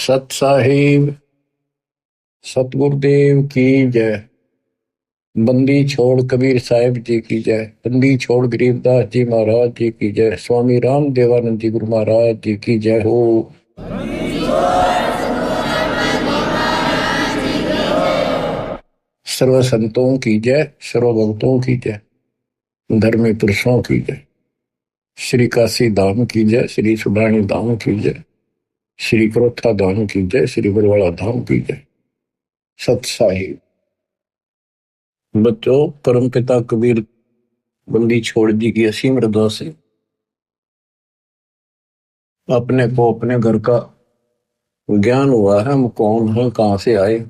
सत साहिब सतगुरुदेव की जय। बंदी छोड़ कबीर साहिब जी की जय। बंदी छोड़ गरीबदास जी महाराज जी की जय। स्वामी राम देवानंद जी गुरु महाराज जी की जय हो। सर्व संतों की जय, सर्व भक्तों की जय, धर्मी पुरुषों की जय। श्री काशी धाम की जय, श्री सुब्राणी धाम की जय, श्री क्रोथा धाम की जय, श्री बरवाड़ा धाम की जय। सत साहिब बच्चों, परम पिता कबीर बंदी छोड़ जी की असीम रजा से अपने को अपने घर का ज्ञान हुआ है। हम कौन हैं, कहां से आए,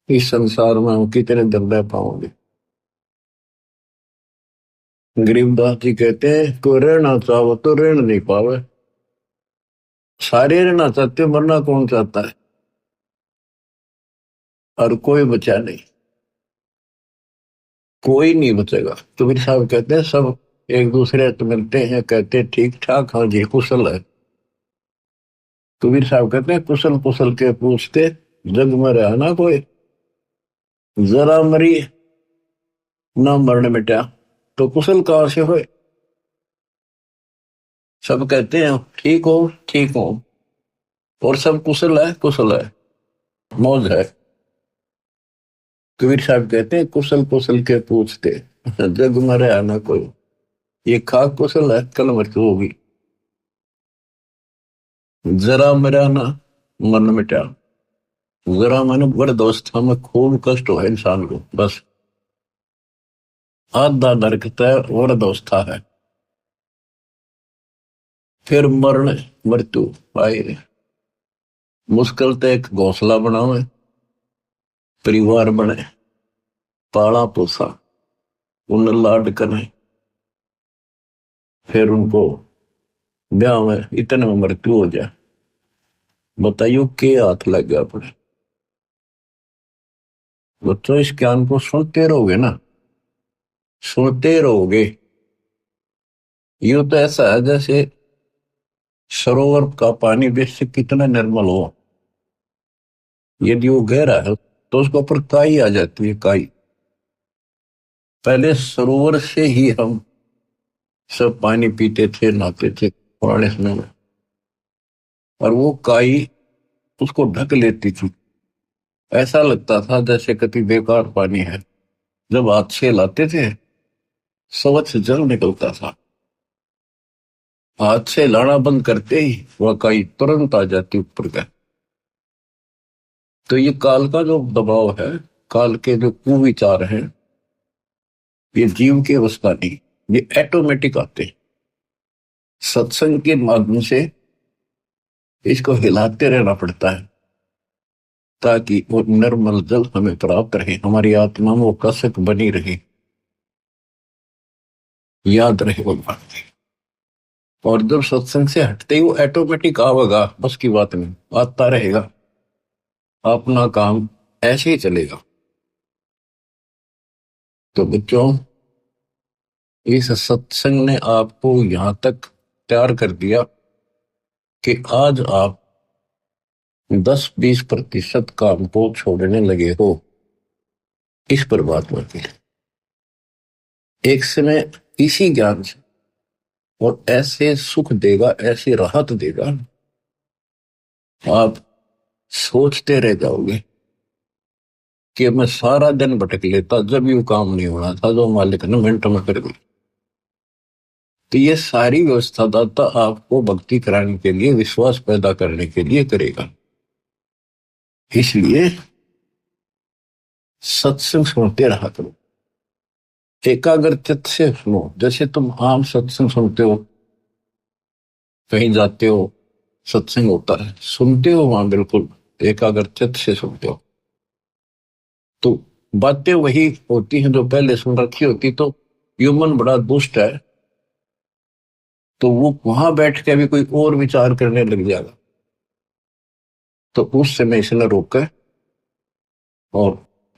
इस संसार में हम कितने दिन रह पाओगे। गरीबदास जी कहते हैं कोई रहना चाहो तो रहना नहीं पावे। सारे रहना चाहते, मरना कौन चाहता है, और कोई बचा नहीं, कोई नहीं बचेगा। कबीर साहब कहते हैं सब एक दूसरे से मिलते हैं, कहते ठीक ठाक, हाँ जी कुशल है। कबीर साहब कहते हैं कुशल कुशल के पूछते, जग में रहा ना कोई, जरा मरी ना मरण मिटा, तो कुशल कहां से होए। सब कहते हैं ठीक हो ठीक हो, और सब कुशल है कुशल है, मौज है। कबीर साहब कहते हैं कुशल कुशल के पूछते, जग में रहा ना कोई, ये खाक कुशल है कल मृत्यु होगी। जरा मरा ना मन मिटा, जरा मन वृद्धावस्था में खूब कष्ट हो इंसान को, बस आधा नरकता है वृद्धावस्था है। फिर मरण मृत्यु आए, मुश्किल तो एक घोंसला बनावे, परिवार बने, पाला पोसा, उन्हें लाड करे, फिर उनको ब्याह में इतने में मृत्यु हो जाए। बताइयो के हाथ लग गया अपने। बच्चों इस ज्ञान को सुनते रहोगे ना, सुनते रहोगे। यूं तो ऐसा है जैसे सरोवर का पानी बेशक कितना निर्मल हो, यदि वो गहरा है तो उसके ऊपर काई आ जाती है, काई। पहले सरोवर से ही हम सब पानी पीते थे, नहाते थे पुराने समय में, और वो काई उसको ढक लेती थी। ऐसा लगता था जैसे कति बेकार पानी है। जब हाथ से लाते थे स्वच्छ जल निकलता था, हाथ से लाना बंद करते ही वह काई तुरंत आ जाती ऊपर का। तो ये काल का जो दबाव है, काल के जो कुविचार हैं, ये जीव के वश का नहीं, ये ऑटोमेटिक आते हैं। सत्संग के माध्यम से इसको हिलाते रहना पड़ता है ताकि वो निर्मल जल हमें प्राप्त रहे, हमारी आत्मा में वो कसक बनी रहे, याद रहे वो बात। और जब सत्संग से हटते ही वो ऑटोमेटिक आवेगा, बस की बात नहीं, आता रहेगा, अपना काम ऐसे ही चलेगा। तो बच्चों, इस सत्संग ने आपको यहां तक तैयार कर दिया कि आज आप 10-20% काम को छोड़ने लगे हो इस परमात्मा के लिए। एक समय इसी ज्ञान से और ऐसे सुख देगा, ऐसी राहत देगा, आप सोचते रह जाओगे कि मैं सारा दिन भटक लेता, जब यू काम नहीं होना था जो मालिक ने मिनटों में कर दी। तो ये सारी व्यवस्था दाता आपको भक्ति कराने के लिए, विश्वास पैदा करने के लिए करेगा। इसलिए सत्संग सुनते रहा करो, एकाग्र चित्त से सुनो। जैसे तुम आम सत्संग सुनते हो, कहीं जाते हो सत्संग होता है, सुनते हो वहां बिल्कुल एकाग्र चित्त से सुनते हो, तो बातें वही होती हैं जो पहले सुन रखी होती। तो ह्यूमन बड़ा दुष्ट है, तो वो वहां बैठ के भी कोई और विचार करने लग जाएगा। तो उस समय इसने रोका और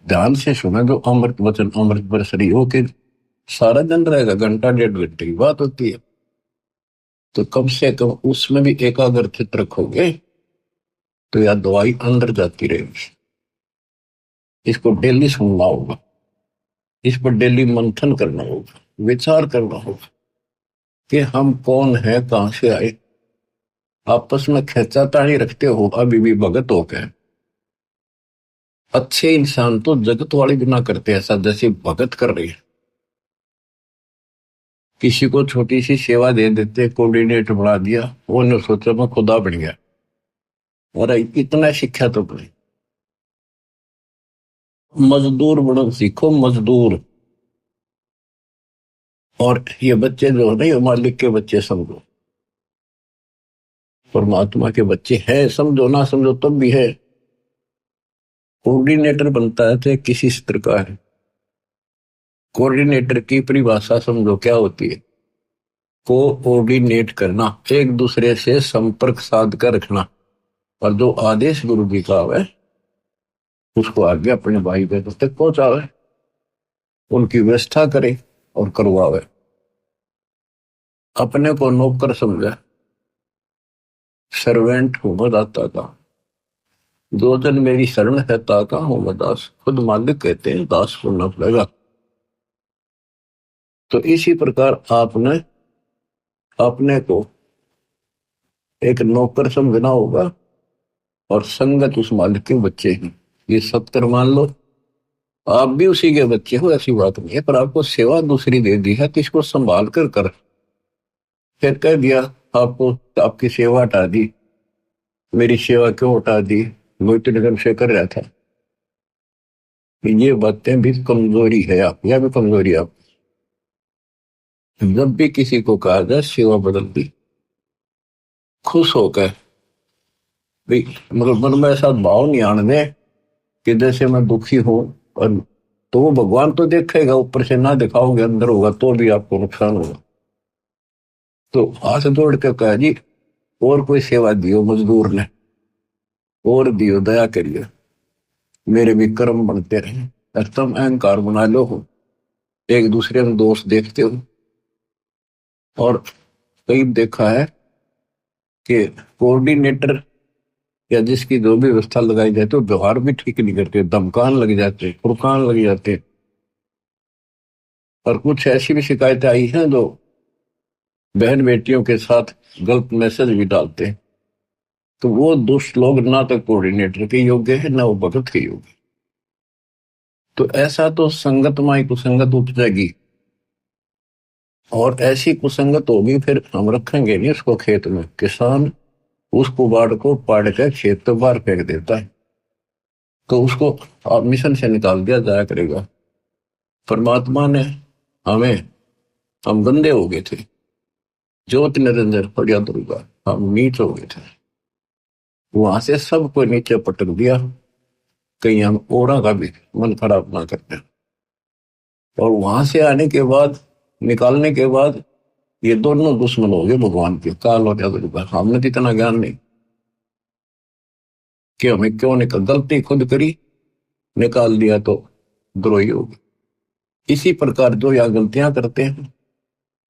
ध्यान से सुना, जो अमृत वचन अमृत बरसरी हो के सारा दिन रहेगा, घंटा 1.5 घंटे की बात होती है। तो कम से कम उसमें भी एकाग्रचित रखोगे तो यह दवाई अंदर जाती रहेगी। इसको डेली सुनना होगा, इस पर डेली मंथन करना होगा, विचार करना होगा कि हम कौन है, कहां से आए। आपस में खेचातानी रखते हो अभी भी भगत हो गए। अच्छे इंसान तो जगत वाले भी ना करते ऐसा जैसे भगत कर रही है। किसी को छोटी सी सेवा दे देते, कोऑर्डिनेटर बना दिया, वो ने सोचा मैं खुदा बन गया। और इतना शिक्षा तो पड़ी। मजदूर बनो सीखो, मजदूर। और ये बच्चे जो है ना, ये मालिक के बच्चे समझो, परमात्मा के बच्चे हैं, समझो ना समझो तब भी है। कोऑर्डिनेटर बनता है तो किसी स्तर का है। कोऑर्डिनेटर की परिभाषा समझो क्या होती है। कोऑर्डिनेट करना, एक दूसरे से संपर्क साध कर रखना। और जो आदेश गुरु जी का है उसको आगे अपने भाई बहनों तक पहुंचावे, उनकी व्यवस्था करे और करवावे। अपने को नौकर समझे, सर्वेंट हूं मैं दाता का। दो जन मेरी शरण है ताका हूं मैं दास, खुद मालिक कहते हैं दास को न पड़ेगा। तो इसी प्रकार आपने अपने को एक नौकर समझना होगा और संगत उस मालिक के बच्चे हैं। ये सत्तर मान लो, आप भी उसी के बच्चे हो, ऐसी बात नहीं है, पर आपको सेवा दूसरी दे दी है तो इसको संभाल कर फिर कह दिया आपको आपकी सेवा हटा दी। मेरी सेवा क्यों हटा दी, वो इतने दिन से कर रहा था। ये बातें भी कमजोरी है आप, यह भी कमजोरी है आप। जब भी किसी को कहा जाए सेवा बदल दी, खुश होकर भाई, मगर मन में ऐसा भाव नहीं आने दे कि जैसे मैं दुखी हूं। और तो वो भगवान तो देखेगा, ऊपर से ना दिखाओगे अंदर होगा तो भी आपको नुकसान होगा। तो हाथ जोड़ के कहा जी और कोई सेवा दियो मजदूर ने, और दियो, दया करिए, मेरे भी कर्म बनते रहे। एकदम अहंकार बना लो हो, एक दूसरे में दोष देखते हो। और कई देखा है कि कोऑर्डिनेटर या जिसकी जो भी व्यवस्था लगाई जाती है, व्यवहार भी ठीक नहीं करते, धमकान लग जाते, फुरकान लग जाते। और कुछ ऐसी भी शिकायतें आई हैं जो बहन बेटियों के साथ गलत मैसेज भी डालते हैं। तो वो दुष्ट लोग ना तो कोऑर्डिनेटर के योग्य है ना वो भगत के योग्य। तो ऐसा तो संगत माई कुसंगत उपजेगी, और ऐसी कुसंगत होगी फिर हम रखेंगे नहीं उसको खेत में। किसान उस कुबाड़ को पाड़ कर खेत तो बाहर फेंक देता है, तो उसको आप मिशन से निकाल दिया जाया करेगा। परमात्मा ने हमें, हम गंदे हो गए थे, ज्योत निरंजन फरिया दुर्गा, हम नीच हो गए थे, वहां से सबको नीचे पटक दिया। कहीं हम ओरा का भी मन खराब ना करते। और वहां से आने के बाद, निकालने के बाद, ये दोनों दुश्मन हो गए भगवान के, काल और दुर्गा। हमने तो इतना ज्ञान नहीं कि हमें क्यों निकल, गलती खुद करी, निकाल दिया तो द्रोही हो गए। इसी प्रकार जो यहाँ गलतियां करते हैं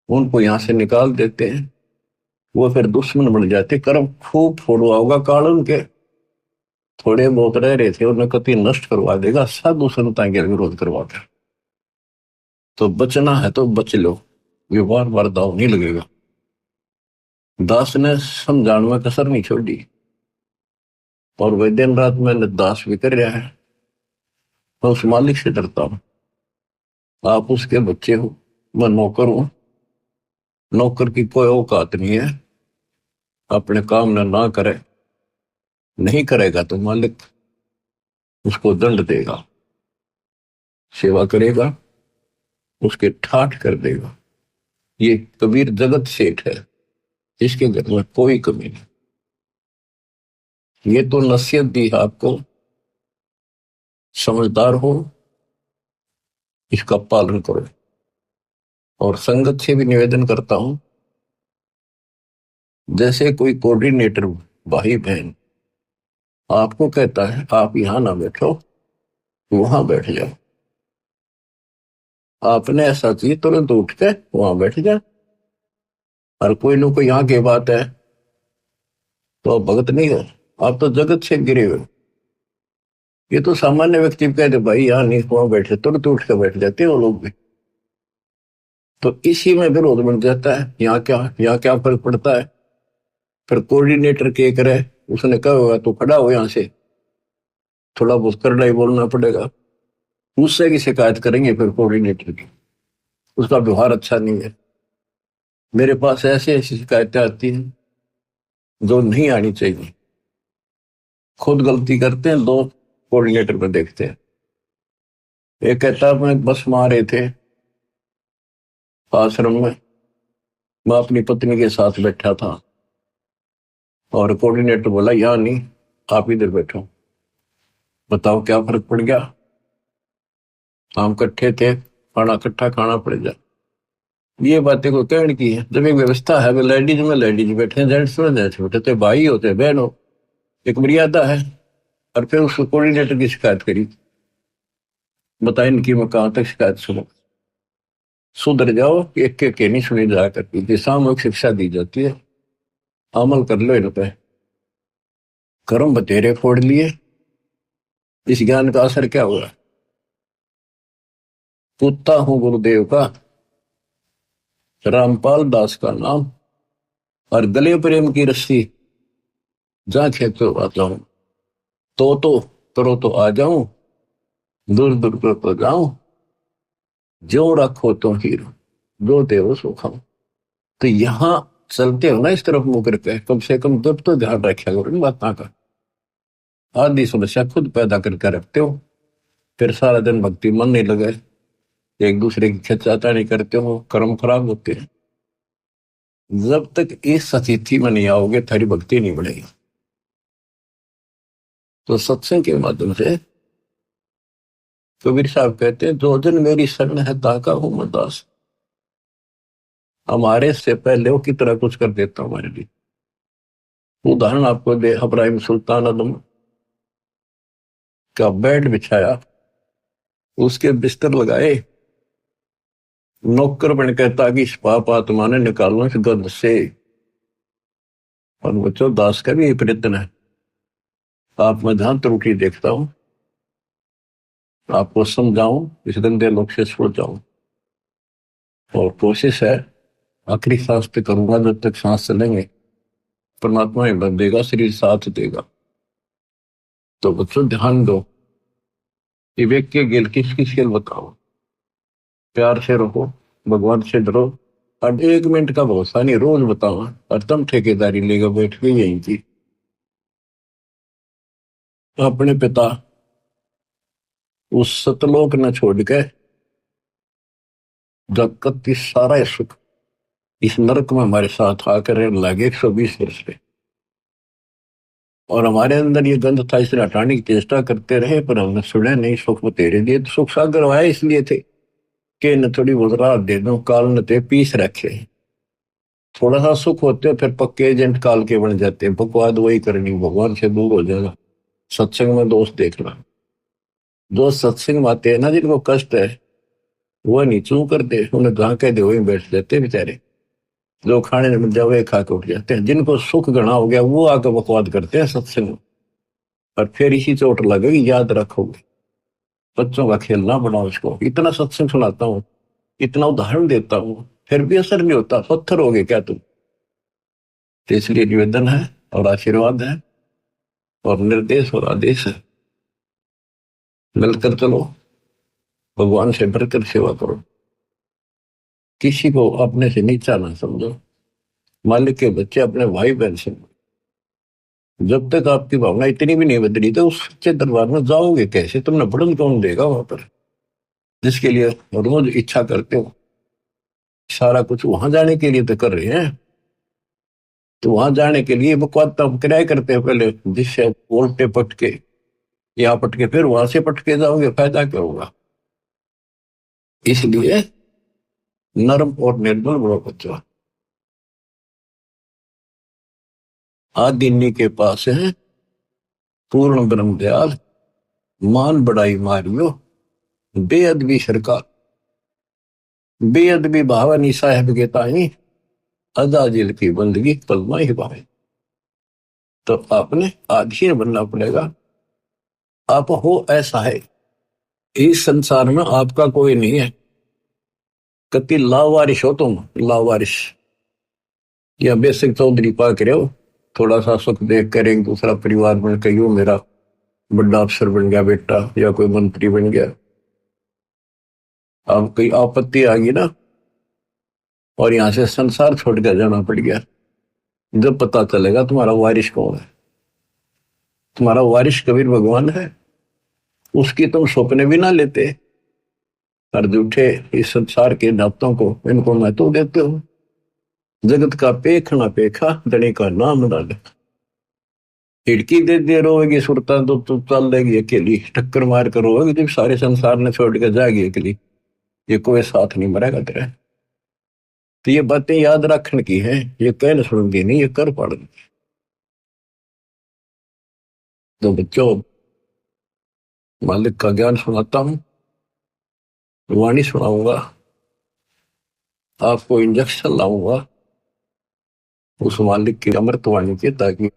उनको यहां से निकाल देते हैं, वो फिर दुश्मन बन जाते। कर्म खूब फोड़वा होगा काल उनके, थोड़े बहुत रह रहे थे उन्हें कति नष्ट करवा देगा, साधु संतां के विरोध करवा कर। तो बचना है तो बच लो, ये बार बार दाव नहीं लगेगा। दास ने समझाने में कसर नहीं छोड़ी, और वह दिन रात मैंने दास भी कर रहा है। मैं उस मालिक से डरता हूं, आप उसके बच्चे हो, मैं नौकर हूं। नौकर की कोई औकात नहीं है, अपने काम ना करे, नहीं करेगा तो मालिक उसको दंड देगा, सेवा करेगा उसके ठाठ कर देगा। ये कबीर जगत सेठ है, इसके घर में कोई कमी नहीं। ये तो नसीहत दी है आपको, समझदार हो, इसका पालन करो। और संगत से भी निवेदन करता हूं, जैसे कोई कोऑर्डिनेटर भाई बहन आपको कहता है आप यहां ना बैठो, वहां बैठ जाओ, आपने ऐसा चाहिए तुरंत उठ के वहां बैठ जाए। और कोई न कोई यहाँ की बात है तो आप भगत नहीं हो, आप तो जगत से गिरे हुए हो। ये तो सामान्य व्यक्ति कहते भाई यहाँ नहीं, वहां बैठे तुरंत उठ के बैठ जाते हैं वो लोग भी। तो इसी में विरोध बन जाता है। यहाँ क्या फर्क पड़ता है। फिर कोऑर्डिनेटर के करे, उसने कहा होगा तो खड़ा हो यहाँ से, थोड़ा बहुत करड़ा ही बोलना पड़ेगा, उससे की शिकायत करेंगे फिर कोऑर्डिनेटर की, उसका व्यवहार अच्छा नहीं है। मेरे पास ऐसी ऐसी शिकायतें आती हैं जो नहीं आनी चाहिए। खुद गलती करते हैं, दो कोऑर्डिनेटर पर देखते हैं। एक कहता है मैं बस में आ रहे थे आश्रम में, मैं अपनी पत्नी के साथ बैठा था और कोऑर्डिनेटर बोला यहाँ नहीं, आप इधर बैठो। बताओ क्या फर्क पड़ गया। हम इकट्ठे थे, खाना इकट्ठा खाना पड़ जाए। ये बातें को कहने की है। जब एक व्यवस्था है, लेडीज में लेडीज बैठे, जेंट्स में जेंट्स बैठे, तो भाई होते बहन हो, एक मर्यादा है। और फिर उस कोऑर्डिनेटर की शिकायत करी, बताए इनकी मैं कहां तक शिकायत सुनूं। सुधर जाओ, एक के नहीं सुनी जा करती, सामूहिक शिक्षा दी जाती है, अमल कर लो इन पे। कर्म बतेरे फोड़ लिए, इस ज्ञान का असर क्या हुआ। पूछता हूं गुरुदेव का, रामपाल दास का नाम, और गले प्रेम की रस्सी जहां खेतो आ जाऊं, तो करो तो आ जाऊं, दूर दूर कर तो जाऊं, जो रखो तो हीरो, जो देव सो खाऊं। तो यहां चलते हो ना इस तरफ मुंह करके, कम से कम तब तो ध्यान रखा करो इन बातों का। आदि समस्या खुद पैदा करके रखते हो, फिर सारा दिन भक्ति मन नहीं लगे, एक दूसरे की खिंचाता नहीं करते हो, कर्म खराब होते हैं। जब तक इस स्थिति में नहीं आओगे थारी भक्ति नहीं बढ़ेगी। तो सत्संग के माध्यम से कबीर साहब कहते हैं, जो जन मेरी शरण है ताका हूं मैं दास। हमारे से पहले वो कितना कुछ कर देता हमारे लिए। उदाहरण आपको दे, इब्राहिम सुल्तान आदम का बेड बिछाया, उसके बिस्तर लगाए, नौकर बन कहता कि इस पाप आत्मा ने निकालो इस गंध से। और बच्चों, दास का भी प्रयत्न है। आप मैं जहां त्रुटि देखता हूं आपको समझाऊं, इस गंदे लोग से छुड़ जाऊं। और कोशिश है आखिरी सांस पे करूंगा, जब तक सांस चलेंगे परमात्मा हिम्मत देगा, शरीर साथ देगा। तो बच्चों ध्यान दो, विवेक के गेल किस किस खेल बताओ। प्यार से रहो, भगवान से डरो, और 1 मिनट का भरोसा नहीं, रोज बताओ। और तुम ठेकेदारी लेगा बैठ के यहीं की। अपने पिता उस सतलोक न छोड़ के, जब तक इस सारा सुख इस नरक में हमारे साथ आकर लगे 120 वर्ष पे, और हमारे अंदर ये गंध था, इसे हटाने की चेष्टा करते रहे, पर हमने सुने नहीं। सुख तेरे दिए, तो सुख सागर आए इसलिए थे कि न थोड़ी बहुत राहत दे दो, काल न ते पीस रखे। थोड़ा सा सुख होते हो फिर पक्के एजेंट काल के बन जाते हैं, बकवाद वही करनी, भगवान से दूर हो जाएगा। सत्संग में दोस्त देखना, जो सत्संग में आते हैं ना, जिनको कष्ट है वो नहीं चू करते, उन्हें जहां कह दे वही बैठ जाते बेचारे। जो खाने में मिल जाए वही खा के उठ जाते हैं। जिनको सुख गणा हो गया वो आकर बकवाद करते हैं सत्संग में, और फिर इसी चोट लगेगी, याद रखोगे। बच्चों का खेलना बनाओ इसको। इतना सत्संग सुनाता हूँ, इतना उदाहरण देता हूँ, फिर भी असर नहीं होता, पत्थर हो गए क्या तुम। तो इसलिए निवेदन है और आशीर्वाद है और निर्देश और आदेश है, मिलकर चलो, भगवान से बढ़कर सेवा करो, किसी को अपने से नीचा ना समझो, मालिक के बच्चे अपने भाई बहन से। जब तक आपकी भावना इतनी भी नहीं बदली तो उस सच्चे दरबार में जाओगे कैसे। तुमने बढ़न कौन देगा वहां पर, जिसके लिए रोज इच्छा करते हो। सारा कुछ वहां जाने के लिए तो कर रहे हैं, तो वहां जाने के लिए बकवाद तो हम किराए करते हैं पहले, जिससे उल्टे पटके यहाँ पटके फिर वहां से पटके जाओगे, फायदा क्या होगा। इसलिए नर्म और निर्मल बड़ो बच्चों, आदिन्नी के पास है पूर्ण ब्रह्म दयाल, मान बढ़ाई मारियो बेअदबी सरकार। बेअदबी भावनी साहेब के ताई अदा दिल की बंदगी पलमा ही पाए। तो आपने आधीन बनना पड़ेगा। आप हो ऐसा है, इस संसार में आपका कोई नहीं है। कति लावारिश हो तुम, लावारिश या बेसिक चौधरी पा के रहो। थोड़ा सा सुख देख कर एक दूसरा परिवार बन के यूं मेरा बड़ा अफसर बन गया बेटा या कोई मंत्री बन गया, अब कोई आपत्ति आ गई ना और यहां से संसार छोड़ कर जाना पड़ गया, जब पता चलेगा तुम्हारा वारिश कौन है। तुम्हारा वारिश कबीर भगवान है, उसकी तुम सपने भी ना लेते और झूठे इस संसार के नातों को इनको महत्व देते हो। जगत का पेख ना पेखा धनी का नाम ना ले। खिड़की दे दे रोएगी सुरता तो चल देगी अकेली, टक्कर मार कर रोएगी जब सारे संसार ने छोड़ के जाएगी अकेली, ये कोई साथ नहीं मरेगा तेरा। तो ये बातें याद रखने की है, ये कहने सुनती नहीं, ये कर पड़नी। तो बच्चों, मालिक का ज्ञान सुनाता हूं, वाणी सुनाऊंगा, आपको इंजेक्शन लाऊंगा उस मालिक की अमृत वाणी के, ताकि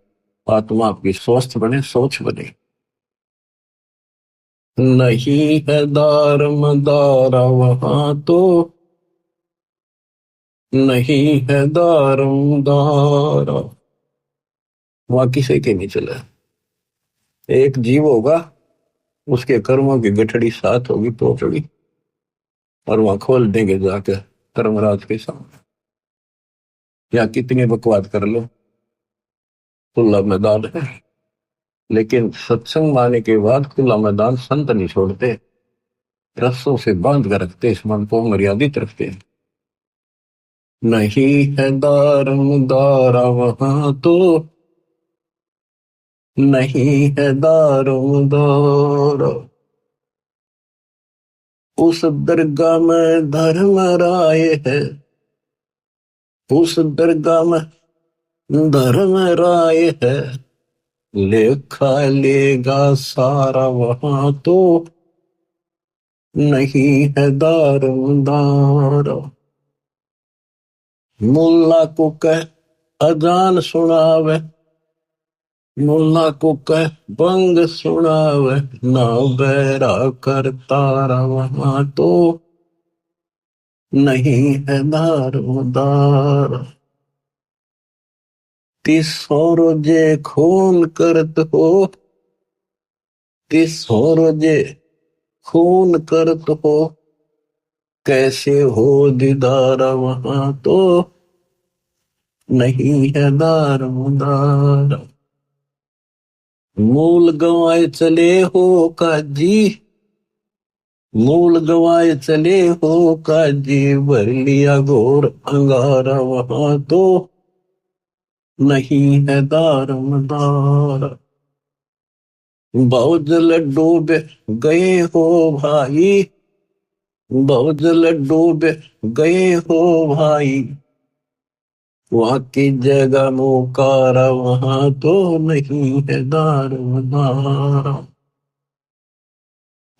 आत्मा आपकी स्वस्थ बने, सोच बने। नहीं है दार मदारा वहां तो, नहीं है दारम दारा, वहां किसी के नहीं चला। एक जीव होगा, उसके कर्मों की गठड़ी साथ होगी पोटड़ी, और वहां खोल देंगे जाकर धर्मराज के सामने। या कितनी बकवाद कर लो, खुला मैदान है। लेकिन सत्संग माने के बाद खुला मैदान संत नहीं छोड़ते, रस्सों से बांध कर रखते, इस मन को मर्यादित रखते। नहीं है दारम दारा वहां तो, नहीं है दारम दारा, उस दरगाह में धर्म राय है, उस दरगाह में धर्म राय है, लेखा लेगा सारा वहां तो, नहीं है दारम दारा। मुल्ला को कह अजान सुनावे, मुल्ला को कह बंग सुनावे, ना बैरा कर तारा वहां तो, नहीं है दारोदार। तीसो रोजे खून करत हो, तीसो रोजे खून करत हो, कैसे हो दीदार वहां तो, नहीं है दारोदार। मूल गंवाए चले हो काजी, मूल गंवाए चले हो काजी, भर लिया घोर अंगारा वहां तो, नहीं है दारमदार। बहुजल डूब गए हो भाई, बहुजल डूब गए हो भाई, वहां की जगह मुकारा वहां तो, नहीं है दारमदार।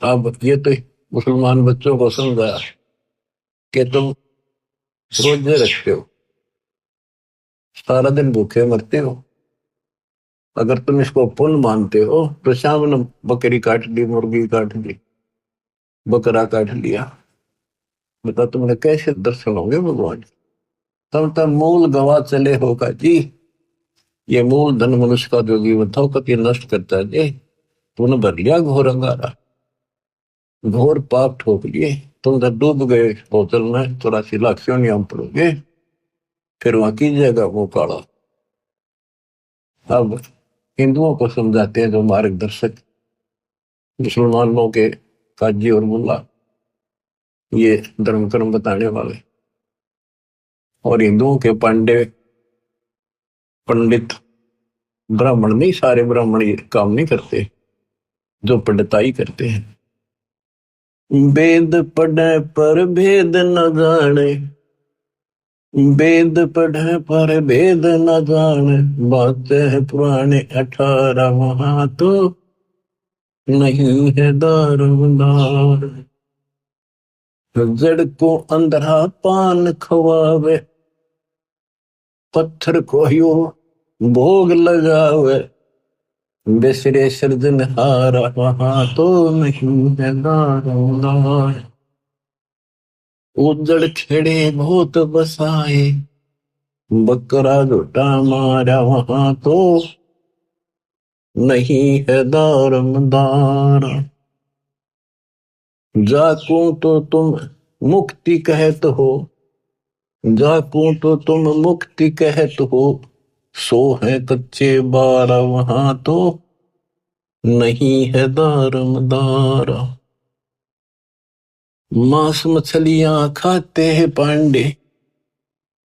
अब ये तो मुसलमान बच्चों को समझाया कि तुम रोजे रखते हो, सारा दिन भूखे मरते हो, अगर तुम इसको पुण्य मानते हो तो शाम ने बकरी काट ली, मुर्गी काट ली, बकरा काट लिया, बता तुमने कैसे दर्शन होंगे भगवान। तब तक मूल गवा चले होगा जी, ये मूल धन मनुष्य का जो जीवन था कभी नष्ट करता है जी। तूने भर लिया घोर अंगारा, घोर पाप ठोक लिए, तुम जब डूब गए बोतल में 84 लाख क्यों नहीं हम पड़ोगे, फिर वहां कीजिएगा वो काला। अब हिंदुओं को समझाते हैं जो मार्गदर्शक, मुसलमानों के काजी और मुल्ला, ये धर्म कर्म बताने वाले, और हिंदुओं के पांडे पंडित, ब्राह्मण नहीं, सारे ब्राह्मण ये काम नहीं करते, जो पंडिताई करते हैं। वेद पढ़े पर भेद न जाने, वेद पढ़े पर भेद न जाने, बातें है पुराने 18 वहां तो, नहीं है दारोदार। जड़ को अंधरा पान खवावे, पत्थर को यो भोग लगावे, बिसरे सृजनहारा वहां तो नहीं है दारोमदार। उजड़ खेड़े बहुत बसाए, बकरा झूठा मारा वहां तो नहीं है दारोमदार। जाकू तो तुम मुक्ति कहत हो, जाकू तो तुम मुक्ति कहत हो, सो है कच्चे बारा वहां तो नहीं है दारोमदार। मांस मछलियां खाते हैं पांडे,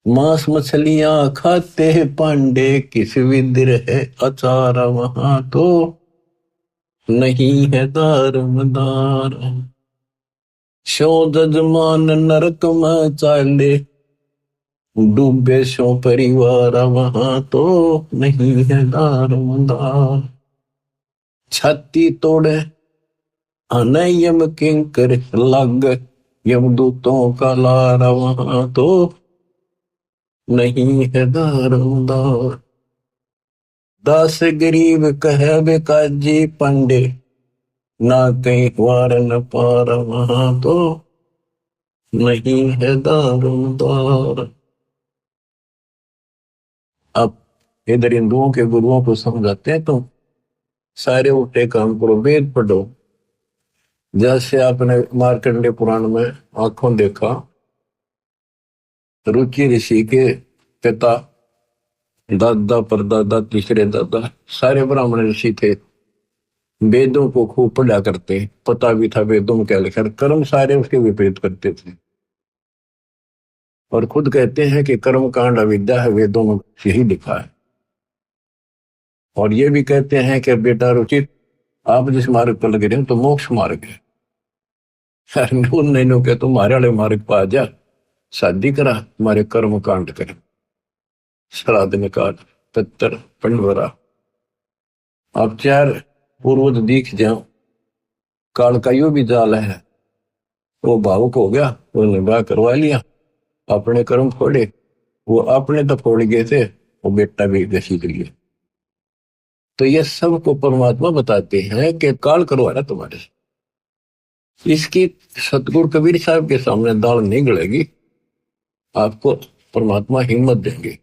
मांस मछलियां खाते हैं पांडे, किस विद्र है अचारा वहां तो नहीं है दारोमदार। शो जजमान नरक में चाले, डूबे शो परिवार वहां तो नहीं है दारोमदार। छाती तोड़े अनयम किंकर लग, यमदूतों का लारा वहां तो नहीं है दारोमदार। दास गरीब कहे बेकाजी पंडे, ना कहीं वार न पार वहां तो नहीं है दारोमदार। अब इधर हिंदुओं के गुरुओं को समझाते हैं, तो सारे उल्टे काम करो, वेद पढ़ो। जैसे आपने मार्कंडेय पुराण में आंखों देखा, रुचि ऋषि के पिता, दादा परदादा तीसरे दादा सारे ब्राह्मण ऋषि थे, वेदों को खूब पढ़ा करते, पता भी था वेदों में क्या लिखा, कर्म सारे उसके विपरीत करते थे। और खुद कहते हैं कि कर्म कांड अविद्या है, वेदों में यही लिखा है। और ये भी कहते हैं कि बेटा रुचित, आप जिस मार्ग पर लगे रहे हो तो मोक्ष मार्ग है, नहीं के तुम्हारे वाले मार्ग पर आ जा, शादी करा, तुम्हारे कर्म कांड कर, श्राद्ध निकाल, पितर पंडवरा। आप चार पूर्वज दिख जाओ, काल का यो भी जाल है, वो भावुक हो गया, वो निभा करवा लिया, अपने कर्म फोड़े, वो अपने तो फोड़ गए थे, वो बेटा भी घसीट लिया। तो ये सबको परमात्मा बताते हैं कि काल करवाना तुम्हारे से। इसकी सतगुरु कबीर साहब के सामने दाल नहीं गलेगी, आपको परमात्मा हिम्मत देंगे।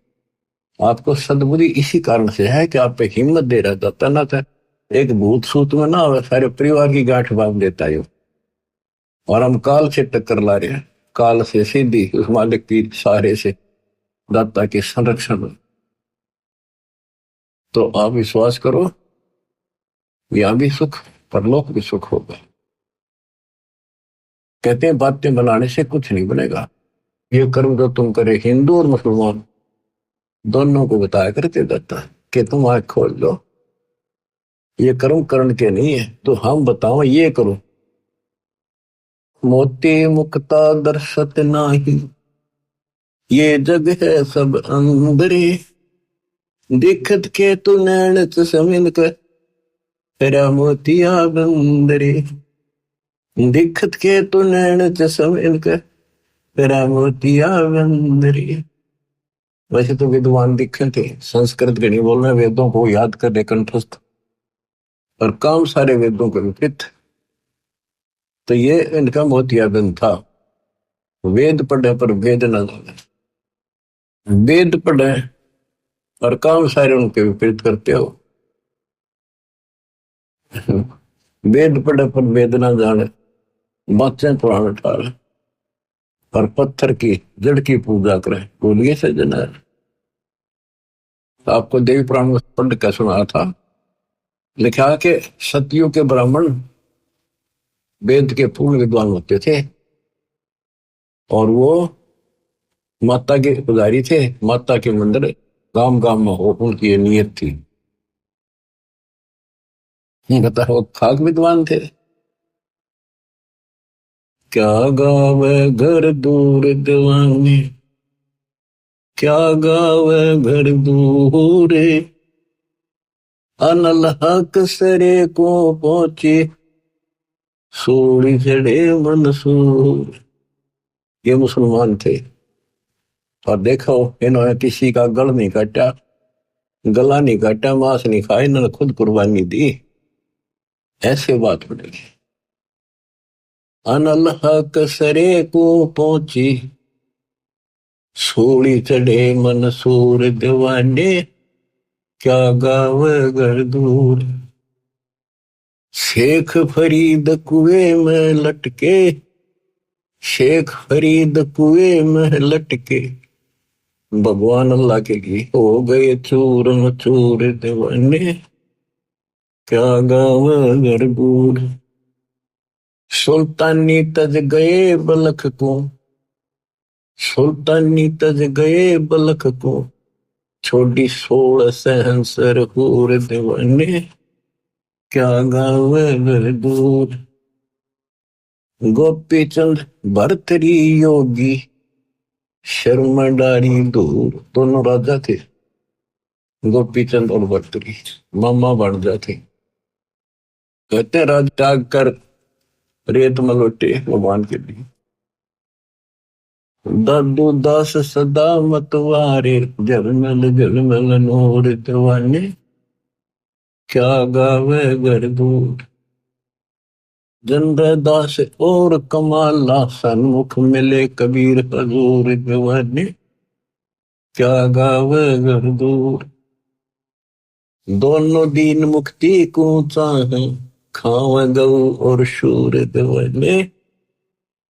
आपको सद्बुद्धि इसी कारण से है कि आप पे हिम्मत दे रहा था, ना था एक भूत सूत में ना हो, सारे परिवार की गांठ बांध देता है। और हम काल से टक्कर ला रहे हैं, काल से सीधी उस मालिक की सहारे से, दाता के संरक्षण में। तो आप विश्वास करो, यहां भी सुख, परलोक भी सुख होगा। कहते हैं बातें बनाने से कुछ नहीं बनेगा। ये कर्म जो तुम करे, हिंदू और मुसलमान दोनों को बताया करते दाता कि तुम आंख खोल लो, ये कर्म करण के नहीं है, तो हम बताओ ये करो। मोती मुक्ता दर्शत नाही, ये जग है सब अंदरे, दिखत के तू नैन समिन कर, तेरा मोतिया बंदरे, दिखत के तू नैन समिन कर, तेरा मोतिया बंदरे। वैसे तो विद्वान दिखे थे, संस्कृत के नहीं बोल रहे, वेदों को याद कर ले कंठस्थ, और काम सारे वेदों के विपरीत। तो ये इनका मोतियाबिंद था। वेद पढ़े पर वेद न जाने, वेद पढ़े और काम सारे उनके विपरीत करते हो। वेद पढ़े पर वेद न जाने, बातें पुराण ठार, और पत्थर की जड़ की पूजा करें, बोलिए से जना। आपको देवी पुराण में पढ़ कर सुना था, लिखा कि सतियों के ब्राह्मण वेद के पूर्ण विद्वान होते थे, और वो माता के पुजारी थे, माता के मंदिर गांव गांव में हो, उनकी ये नियत थी। बता, वो खाक विद्वान थे। क्या गावे घर दूर दीवानी, क्या गावे घर दूर, अनल हक सरे को पहुंचे, सोड़ी चढ़े मंसूर। ये मुसलमान थे, और देखो इन्होंने किसी का गल नहीं काटा, गला नहीं काटा, मांस नहीं खाया, इन्होंने खुद कुर्बानी दी। ऐसे बात पड़ेगी। अनल कसरे को पहुंची, सूली चढ़े मंसूर दीवाने, क्या गाव घर दूर। शेख फरीद कुएं में लटके, शेख फरीद कुएं में लटके, भगवान अल्लाह के लिए हो गए चूर मचूर दीवाने, क्या गाँव घर दूर। सुल्तानी तज गए बलख को, सुल्तानी तज गए बलख को, छोड़ी 16 सहंसर हूर दीवाने, क्या गाँव घर दूर। गोपी चंद भरतरी योगी, शर्मा डारी दूर। दोनों राजा थे, गोपी चंद और भरतरी, मामा भांजा थे। कहते राज त्याग कर रेत में लौटे भगवान के लिए। दादू दास सदा मतवारे, झलमल झलमल नूर दीवाने, क्या गावे घर दूर। जंदर दास और कमाला, सन्मुख मिले कबीर हजूर दीवाने, क्या गावे घर दूर। दोनों दीन मुक्ति को चाहे, खावे गऊ और शूर दीवाने,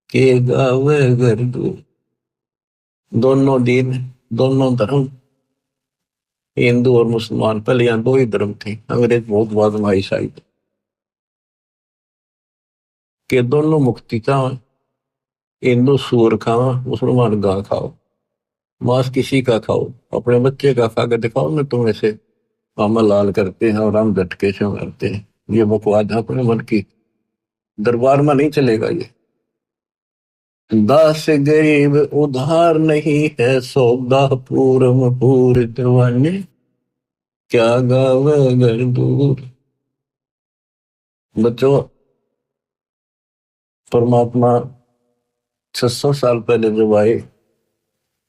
के गावे घर दूर। दोनों दीन, दोनों धर्म, हिंदू और मुसलमान, पहले यहाँ दो ही धर्म थे, अंग्रेज बहुत बाद में आई शायद, के दोनों मुक्ति चाहे। हिंदू सूअर खाओ, मुसलमान गां खाओ, मांस किसी का खाओ, अपने बच्चे का खा कर दिखाओ ना तुम ऐसे अमल लाल करते हैं और हम झटके से मारते हैं। ये बकवाद है अपने मन की, दरबार में नहीं चलेगा ये। दास गरीब उधार नहीं है, सौदा पूरम पूर दीवाने, क्या गावे घर दूर। बच्चों, परमात्मा 600 साल पहले जब आए,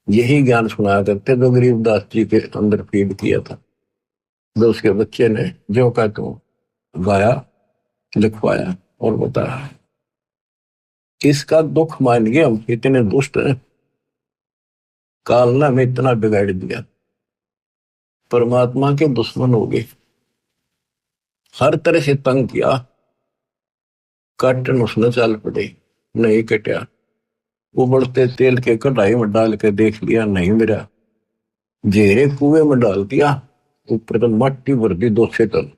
यही ज्ञान सुनाया करते जो गरीबदास जी के अंदर फीड किया था, जो उसके बच्चे ने जो का तो गाया, लिखवाया और बताया। किसका दुख मान गए हम, इतने दुष्ट हैं, काल ने हमें इतना बिगाड़ दिया, परमात्मा के दुश्मन हो गए, हर तरह से तंग किया, काटन उसने चल पड़े, नहीं कटा। उबलते तेल के कढ़ाई में डाल के देख लिया, नहीं मिला, जेरे कुएं में डाल दिया, ऊपर तो मट्टी भर दी 200 टन,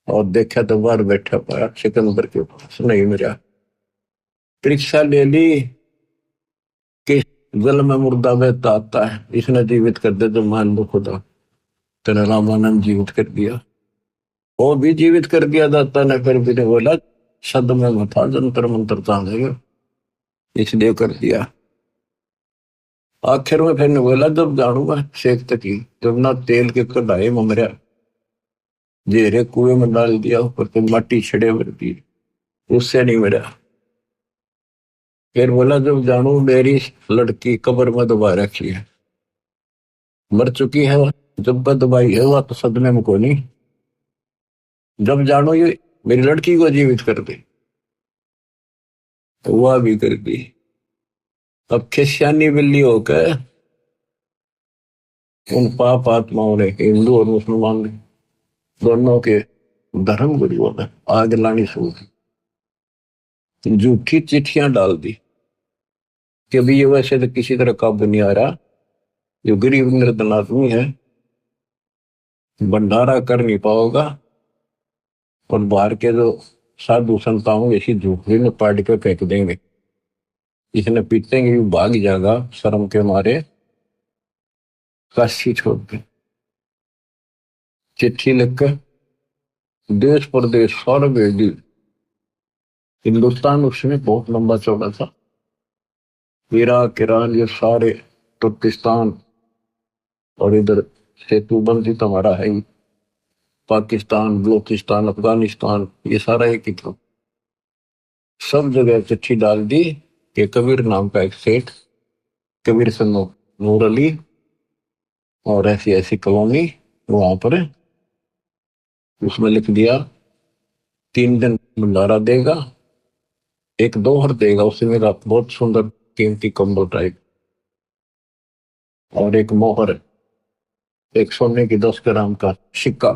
और देखा तो बाहर बैठा पाया सिकंदर के पास, नहीं मिला। परीक्षा ले ली कि जल में मुर्दा बहता आता है, इसने जीवित कर दे तो मान लो खुदा, तेरा रामानंद जीवित कर दिया, वो भी जीवित कर दिया दाता ने, फिर भी ने बोला शब्द में मथा जंतर मंत्र तांगेगा, इसलिए कर दिया। आखिर में फिर ने बोला जब जानूंगा शेख तकी, जब ना तेल के कढ़ाई में मरा, जेरे कुएं में डाल दिया, ऊपर तो माटी छड़े भर दी, उससे नहीं मरा। फिर बोला जब जानू मेरी लड़की कब्र में दबा रखी है, मर चुकी है, जब दबाई है वह तो सदमे में को नहीं, जब जानो ये मेरी लड़की को जीवित कर दे, तो वह भी कर दी। अब खिसियानी बिल्ली होकर उन पाप आत्माओं ने, हिंदू और मुसलमान ने, दोनों के धर्म गुरुओं ने आग लानी शुरू की, झूठी चिट्ठियां डाल दी कि अभी ये वैसे तो किसी तरह काबू नहीं आ रहा, जो गरीब निर्धन आदमी है भंडारा कर नहीं पाओगा, और बाहर के जो साधु संताओं ऐसी झूठी में पाट के फेंक देंगे, इसने पीटेंगे भाग जाएगा शर्म के मारे, काशी छोड़ के। चिट्ठी लिखकर देश प्रदेश सारा भेज दी। हिंदुस्तान उसमें बहुत लंबा चौड़ा था, इराक ईरान ये सारे, तुर्किस्तान, और इधर सेतुबंदी तो हमारा है ही, पाकिस्तान, बलूचिस्तान, अफगानिस्तान, ये सारा एक ही था। सब जगह चिट्ठी डाल दी कि कबीर नाम का एक सेठ कबीर से नूर अली और ऐसी ऐसी कॉलोनी वहां पर है। उसमें लिख दिया 3 दिन भंडारा देगा, एक दोहर देगा उसे मेरा बहुत सुंदर कीमती कंबल टाइप, और एक मोहर, एक सोने की 10 ग्राम का सिक्का।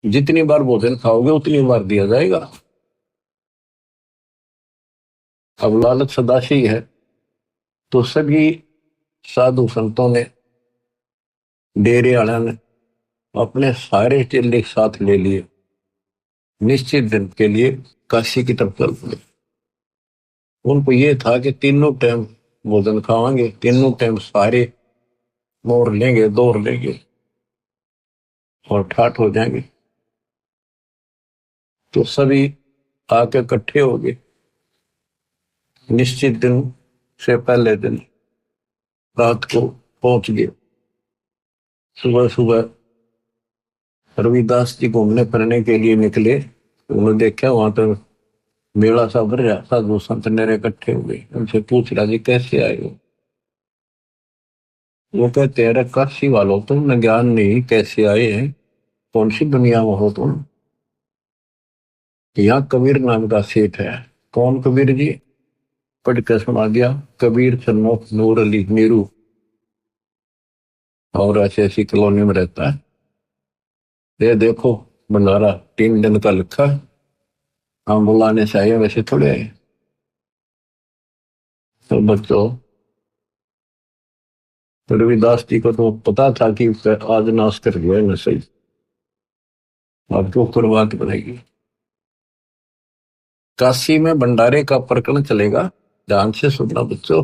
जितनी बार भोजन खाओगे उतनी बार दिया जाएगा। अब लालच सदाशी है, तो सभी साधु संतों ने, डेरे वाला ने अपने सारे चेले साथ ले लिए, निश्चित दिन के लिए काशी की तरफ चल पड़े। उनको ये था कि तीनों टाइम भोजन खावांगे, तीनों टाइम सारे मोर लेंगे, दौड़ लेंगे और ठाठ हो जाएंगे। तो सभी आके इकट्ठे हो गए। निश्चित दिन से पहले दिन रात को पहुंच गए। सुबह सुबह रविदास जी घूमने फिरने के लिए निकले। उन्होंने देखा वहां तो मेला सा भर रहा, साधु संत नेरे इकट्ठे हो गए। उनसे पूछ रहा जी कैसे आए हो? वो कहते हैं अरे काशी वालों, तुमने ज्ञान नहीं, कैसे आए हैं, कौन सी दुनिया में हो तुम? यहाँ कबीर नाम का सेठ है। कौन कबीर जी? पढ़ के सुना दिया, कबीर सन्मुख नूर अली नीरू, और ऐसी ऐसी कॉलोनी में रहता है। ये देखो भंडारा 3 दिन का लिखा है, हम बुलाने से आए, वैसे थोड़े आए। तो बच्चों, रविदास जी को तो पता था कि आज नाश कर गया न सही, आपको कुर्बात बनेगी। काशी में भंडारे का प्रकरण चलेगा, ध्यान से सुनना बच्चों।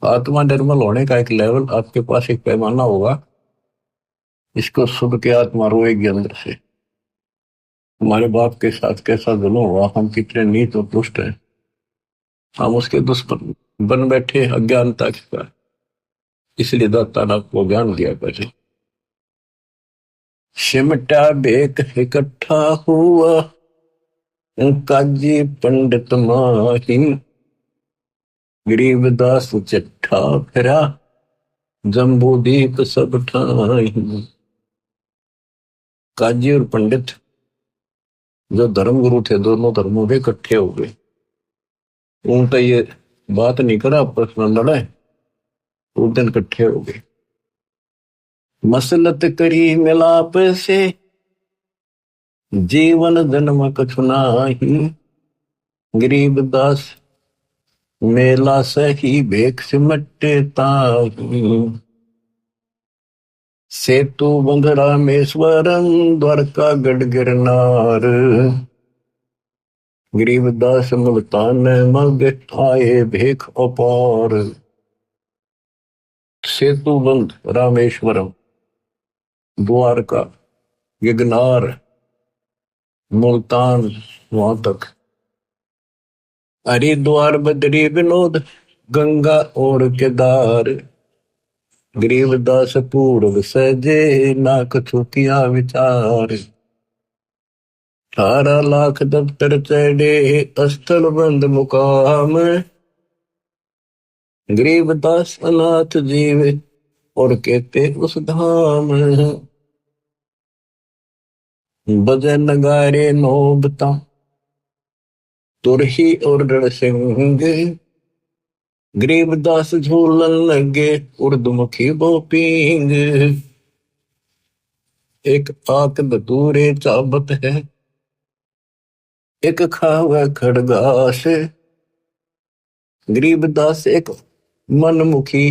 आत्मा निर्मल होने का एक लेवल आपके पास, एक पैमाना होगा, इसको सुन के आत्मा रोएगी अंदर से। हमारे बाप के साथ कैसा जुल्म हुआ, हम कितने नीच और दुष्ट हैं, हम उसके दुश्मन बन बैठे अज्ञानता के कारण। इसलिए दाता ने आपको ज्ञान दिया पहले। सिमटा बेक इकट्ठा हुआ, काजी पंडित माही, गरीबदास चट्ठा फिरा, जम्बूदीप सब ठाई। काजी और पंडित जो धर्म गुरु थे, दोनों धर्मों के इकट्ठे हो गए। उनका ये बात नहीं करा, पर्सनल लड़ाई, उस दिन इकट्ठे हो गए। मसलत करी मिलाप से, जीवन जन्म कछु नाही, गरीबदास मेला सही भेख सिमटे ताही। सेतु बंध रामेश्वरम, द्वारका गढ़ गिरनार, गरीबदास मुल्तान मग आए भेख अपार। सेतु बंध रामेश्वरम, द्वारका, गिरनार, मुल्तान, वहां तक, हरिद्वार बद्री विनोद, गंगा और केदार, गरीबदास पूर्व सजे, ना कछु किया विचार। 18 लाख दफ्तर चढ़े, स्थल बंद मुकाम, गरीबदास अनाथ जीव और कहते उस धाम। बजे नगारे नौबता, तुरही और रणसिंह, गरीबदास झूलन लगे, उर्दमुखी बोपिंग। एक आक दूरे चाबत है, एक खावे खड़गास, गरीबदास एक मनमुखी,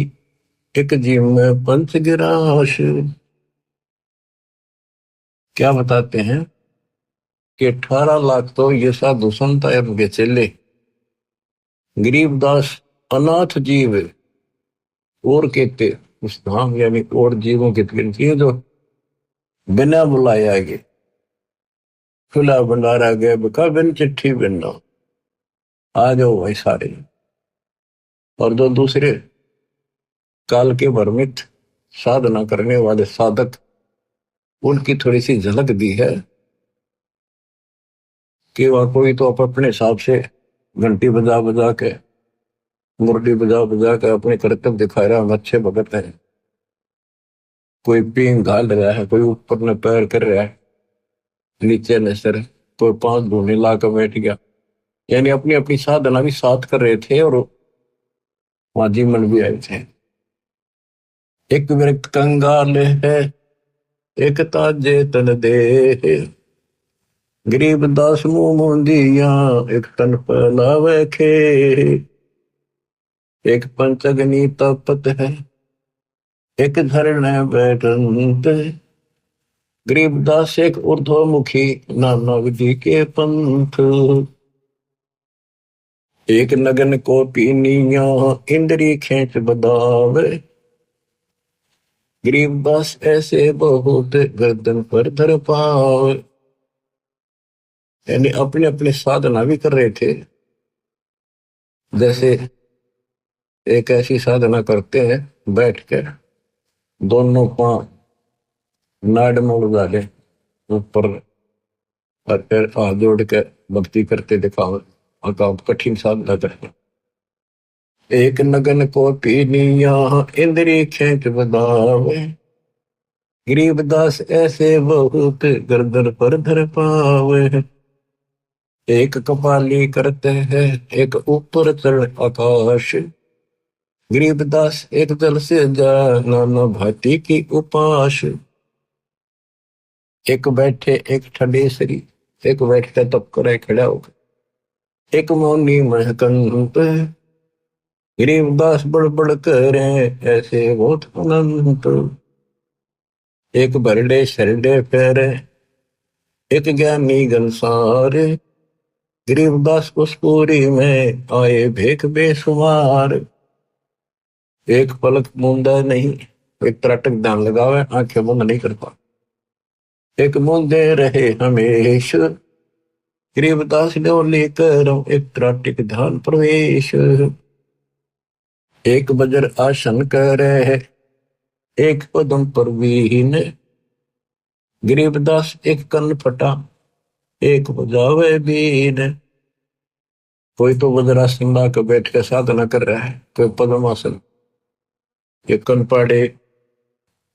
एक जीव में पंच गिराश। क्या बताते हैं कि 18 लाख तो ये साधु संत है, उनके चेले, गरीबदास अनाथ जीव और कहते उस धाम, यानी और जीवों की गिनती है जो बिना बुलाए आगे, खुला भंडारा गए बका बिन चिट्ठी बिन, आ जाओ भाई सारे। और जो दूसरे काल के भ्रमित साधना करने वाले साधक, उनकी थोड़ी सी झलक दी है कि वह कोई तो अपने हिसाब से घंटी बजा बजा के मुरली बजा बजा कर अपने कर्तव्य दिखा रहा, हम अच्छे भगत हैं। कोई पींग घाल रहा है, कोई ऊपर में पैर कर रहा है, नीचे न सिर, कोई पांव धोने ला कर बैठ गया। यानी अपनी अपनी साधना भी साथ कर रहे थे और वहां जीवन भी आए थे। एक व्यक्त कंगाल है, एक ताजे तन दे, गरीब दास मुंह मोंदिया, एक तन फैलावे खे, एक पंचगनी तपत है, एक धरने बैठंत, गरीबदास एक ऊर्ध्वमुखी, नाना विधि के पंथ, एक नगन को पीनिया, इंद्री खेच बदावे, गरीबदास ऐसे बहुत, गर्दन पर धर पावे। यानी अपने अपने साधना भी कर रहे थे। जैसे एक ऐसी साधना करते हैं, बैठ कर दोनों पांव नाड़ मोड़ डाले ऊपर, और फिर हाथ जोड़ के भक्ति करते दिखाओ, और काम कठिन साधना करते। एक नगन को पीनिया, इंद्री खेच बदावे, गरीबदास ऐसे बहुत, गर्दन पर धर पावे। एक कपाली करते हैं, एक ऊपर चढ़ आकाश, गरीबदास एक जल से जा, नाना भांति की उपास। एक बैठे एक ठंडेसरी, एक बैठ के तप करे खड़ा होकर, एक मौनी महकंत, गरीबदास बड़ बड़ करे, ऐसे बहुत अनंत। एक बरडे शरडे फेरे, एक ज्ञानी गंसार, गरीबदास उस पूरी में आए भेख बेसुमार। एक पलक मूंदा नहीं, एक त्राटक ध्यान लगावे, आंखें बंद नहीं करता, एक मूंदे रहे हमेश, गरीबदास ने लेकर एक त्राटक ध्यान प्रवेश। एक बजर आसन करे, एक पदम पर वीन, गरीबदास एक कन फटा, एक बजावे बीन। कोई तो वज्रासन ला कर बैठ के साधना कर रहा है, कोई पद्मासन, एक कन पाड़े,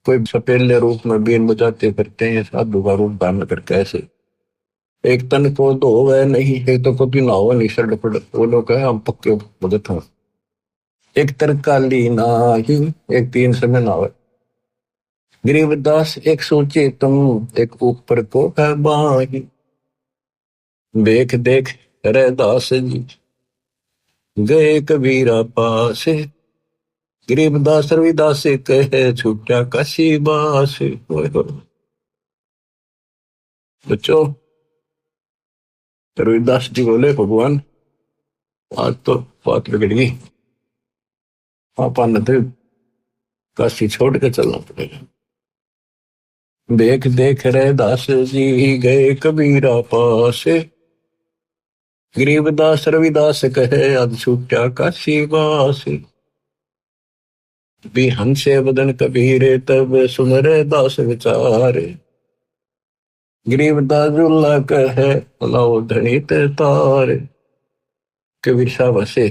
कोई सपेले रूप में बीन बजाते फिरते हैं, साधु का रूप धारण करके ऐसे। एक तन को धोवे नहीं, एक तो कभी नहावे नहीं, सड़ पड़, वो लोग कहे हम पक्के भगत हैं। एक तरकाली नाही, एक तीन समय नहावे, गरीबदास एक सोचे तुम, एक ऊपर को है बाही, देख देख रे दास जी, गए कबीरा पास, गरीबदास रविदास से कहे, छूटा काशी बास। बच्चों, रविदास जी बोले, भगवान आज तो बात बिगड़ गई, पापा न तो काशी छोड़ के चलना पड़ेगा। देख देख रे दास जी, गए कबीरा पास, गरीबदास रविदास कहे, आज छूटा काशी बास। भी हंसे बदन कबीरे, तब सुन रे दास विचार, गरीबदास जुल्ला कहे, लाओ धनी ते तार। कबीर साहब हंसे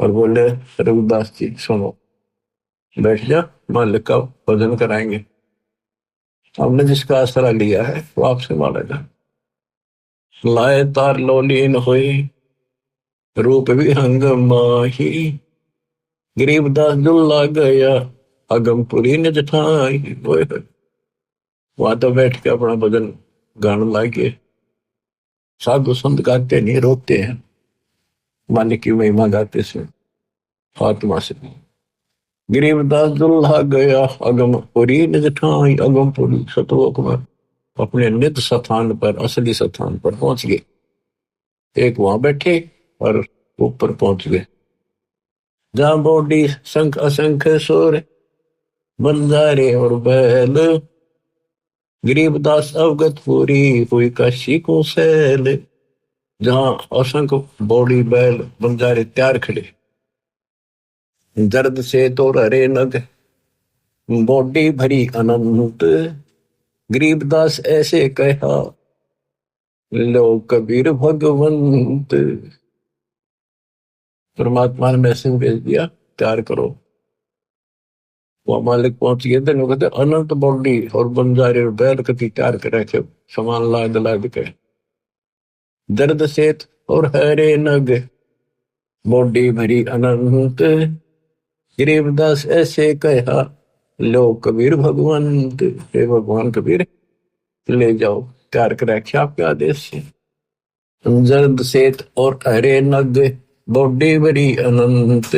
और बोले, रविदास जी सुनो, बैठ जा, मालिक का भजन कराएंगे, हमने जिसका आसरा लिया है वो आपसे मांगेगा। लाए तार लोलीन हुई, रूप विहंग माही, गरीबदास जुल्ला गया, अगमपुरी ने जठाई। वहां तो बैठ के अपना भजन गाने लागे, साधु संत गाते नहीं, रोकते हैं, मालिक की महिमा गाते से आत्मा से। गरीबदास दुल्हा गया, अगमपुरी ने जठाई, अगमपुरी सतलोक में अपने निज स्थान पर, असली स्थान पर पहुंच गए। एक वहां बैठे और ऊपर पहुंच गए, जहां बॉडी शंख असंख्य सुर, बंजारे और बैल, गरीबदास अवगत पूरी हुई काशी को सैल। जहां असंख्य बॉडी बैल बंजारे तैयार खड़े, दर्द से तो हरे नग, बॉडी भरी अनंत, गरीबदास ऐसे कहा, लो कबीर भगवंत। परमात्मा ने मैसेज भेज दिया, तैयार करो। वो मालिक पहुंच गए थे, कहते अनंत बॉडी और बंजारे बैल कति तैयार करे थे, सामान लाद लाद के। दर्द सेत और हरे नग, बॉडी भरी अनंत। गरीबदास ऐसे कहा, लो कबीर भगवंत, हे भगवान कबीर ले जाओ, तैयार कर रखे आपके आदेश से। जर्द सेत और हरे नग, बॉडी भरी अनंत।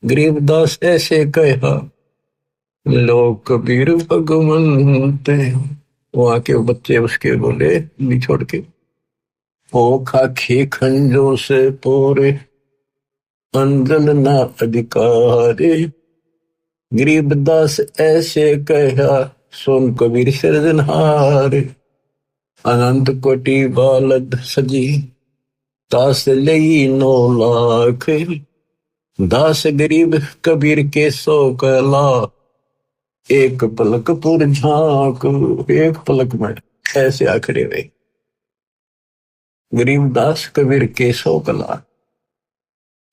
गरीबदास ऐसे कहा, लो कबीर भगवंत। वहां के बच्चे उसके बोले, नहीं छोड़ के, ओ खाखी खंजो से पोरे, अंजन ना अधिकारे। गरीबदास ऐसे कहा, सोन कबीर सिरजनहार। अनंत कोटि बालद सजी, दास लई 9 लाख। दास गरीब कबीर के 100 कला, एक पलक पुर झांक। एक पलक में ऐसे आखड़े हुए। गरीबदास कबीर के 100 कला,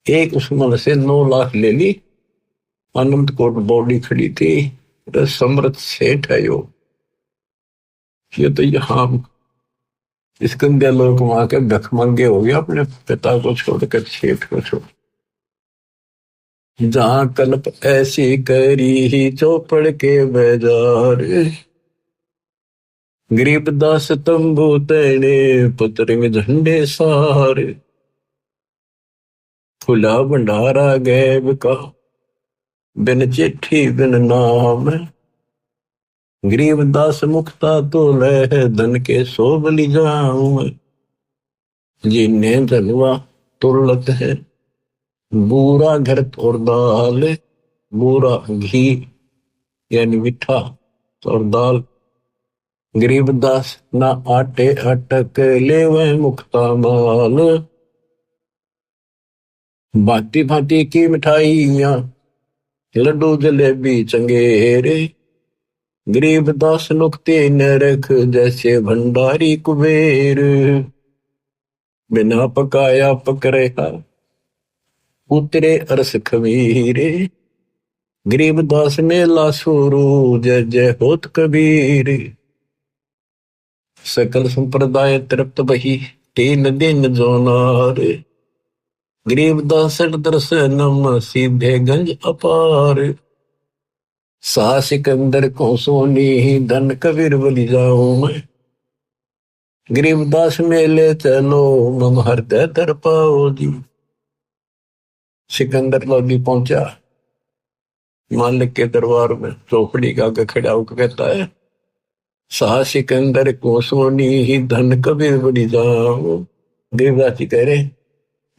एक उसमन से 9 लाख ले ली। अनंत कोट बॉडी खड़ी थी। समृद्ध सेठ है यो, ये तो यहाँ स्कंदे लोग वहां के भिखमंगे हो गया, अपने पिता को छोड़कर सेठ को छोड़। जहां कल्प ऐसी करी ही चौपड़ के बाजार। गरीबदास तंबू तने, पुत्र में झंडे सार। खुला भंडारा गैब का, बिन चिट्ठी बिन नाम। गरीबदास मुक्ता तो लह, धन के सो बलि जाऊं। जिन्हें धनवा तुरलत है, बूरा घृत और दाल। बूरा घी यानी मीठा और दाल। गरीबदास ना आटे अटक, ले वह मुक्ता माल। भांति भांति की मिठाइयां, लड्डू जलेबी चंगेरे। गरीबदास नुकते न रख, जैसे भंडारी कुबेर। बिना पकाया पक रहा, उतरे अरस खमीरे। गरीबदास मेला शुरू, जय जय होत कबीर। सकल संप्रदाय तृप्त बही, 3 दिन जो नार। गरीबदास दर्शनम, सीधे गंज अपार। सा सिकंदर को सोनी, धन कबीर बलि जाऊं मैं। गरीबदास मेले चलो, मम हृदय दर पाओ जी। सिकंदर लोधी पहुंचा मालिक के दरबार में, चौपड़ी का आगे खड़ा होकर कहता है, सा सिकंदर को सोनी ही, धन कबीर बलि जाऊं। गरीबदास जी कह रहे,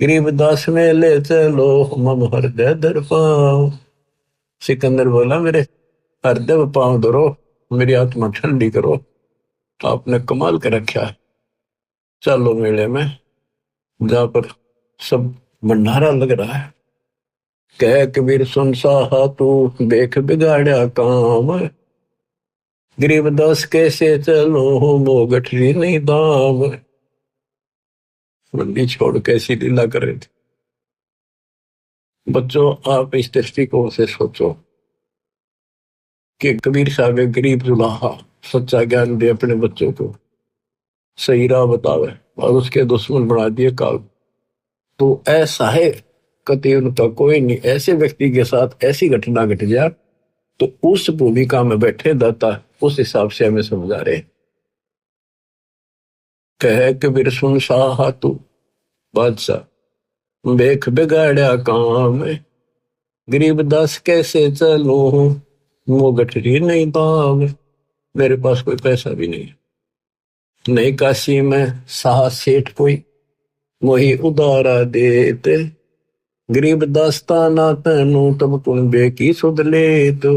गरीबदास मेले चलो, मम हृदय दर पाओ। सिकंदर बोला, मेरे हृदय में पांव धरो, मेरी आत्मा ठंडी करो। आपने कमाल कर रखा है। चलो मेले में, जहां पर सब भंडारा लग रहा है। कह कबीर सुन साहा तू, देख बिगाड़ा काम। गरीबदास कैसे चलो, मो गठरी नहीं दाम। मंडी छोड़ कैसी लीला कर रहे थे। बच्चों, आप इस दृष्टिकोण से सोचो कि कबीर साहब एक गरीब जुलाहा सच्चा ज्ञान दे अपने बच्चों को, सही राह बतावे, और उसके दुश्मन बना दिए काल। तो ऐसा है, कति उनका कोई नहीं। ऐसे व्यक्ति के साथ ऐसी घटना घट जाए तो उस भूमिका में बैठे दाता उस हिसाब से हमें समझा रहे। कह कबीर सुन साहा तू, बादशाह देख बिगाड़ा काम। गरीबदास कैसे चलो, वो गठरी नहीं दाम। मेरे पास कोई पैसा भी नहीं, नहीं काशी में साह सेठ कोई, वही उदारा देते। गरीबदास ताना तैनू, तब तुम बेकी सुध ले। तो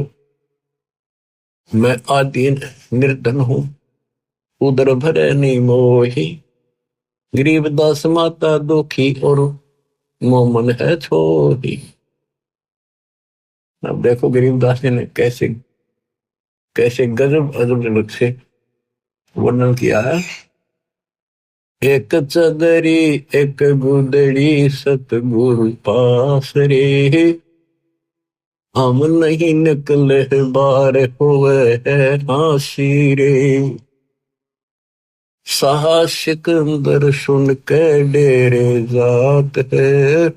मैं आदीन निर्धन हूं, उदर भरे नहीं मोही। गरीबदास माता दुखी, और मोमन है छोटी। अब देखो गरीबदास जी ने कैसे कैसे गजब अजब से वर्णन किया है। एक चदरी एक गुदड़ी सतगुरु पास रे, हम नहीं निकले बार हुए है हासी रे। साहा सिकंदर सुन के डेरे जात है,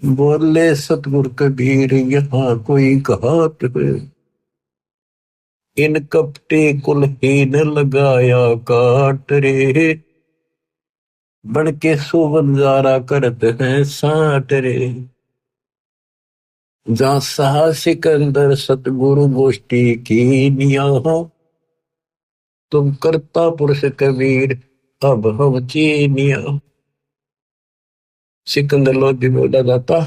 बोले सतगुरु कबीर यहाँ कोई घात है। इन कपटे कुलहीन लगाया काट रे, बन के सुबंजारा करते हैं साठ रे। जहाँ साहा सिकंदर सतगुरु गोष्ठी की निया हो, तुम करता पुरुष कबीर अब हम चीनिया। सिकंदर लोधी बोला जाता,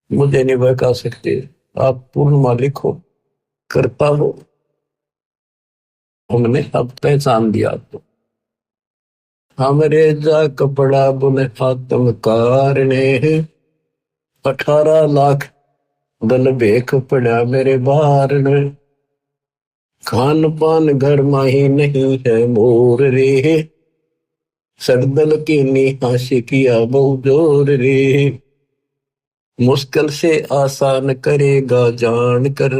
मुझे नहीं बहका सकते, आप पूर्ण मालिक हो, करता हो, हमने अब पहचान दिया आपको। हमरे जा कपड़ा बुने आत्मकार ने, 18 लाख दल भेख पड़ा मेरे बार ने। खान पान घर माही नहीं है मोर रे, सरदल की निहाशी किया बहु जोर रे। मुश्किल से आसान करेगा जान कर,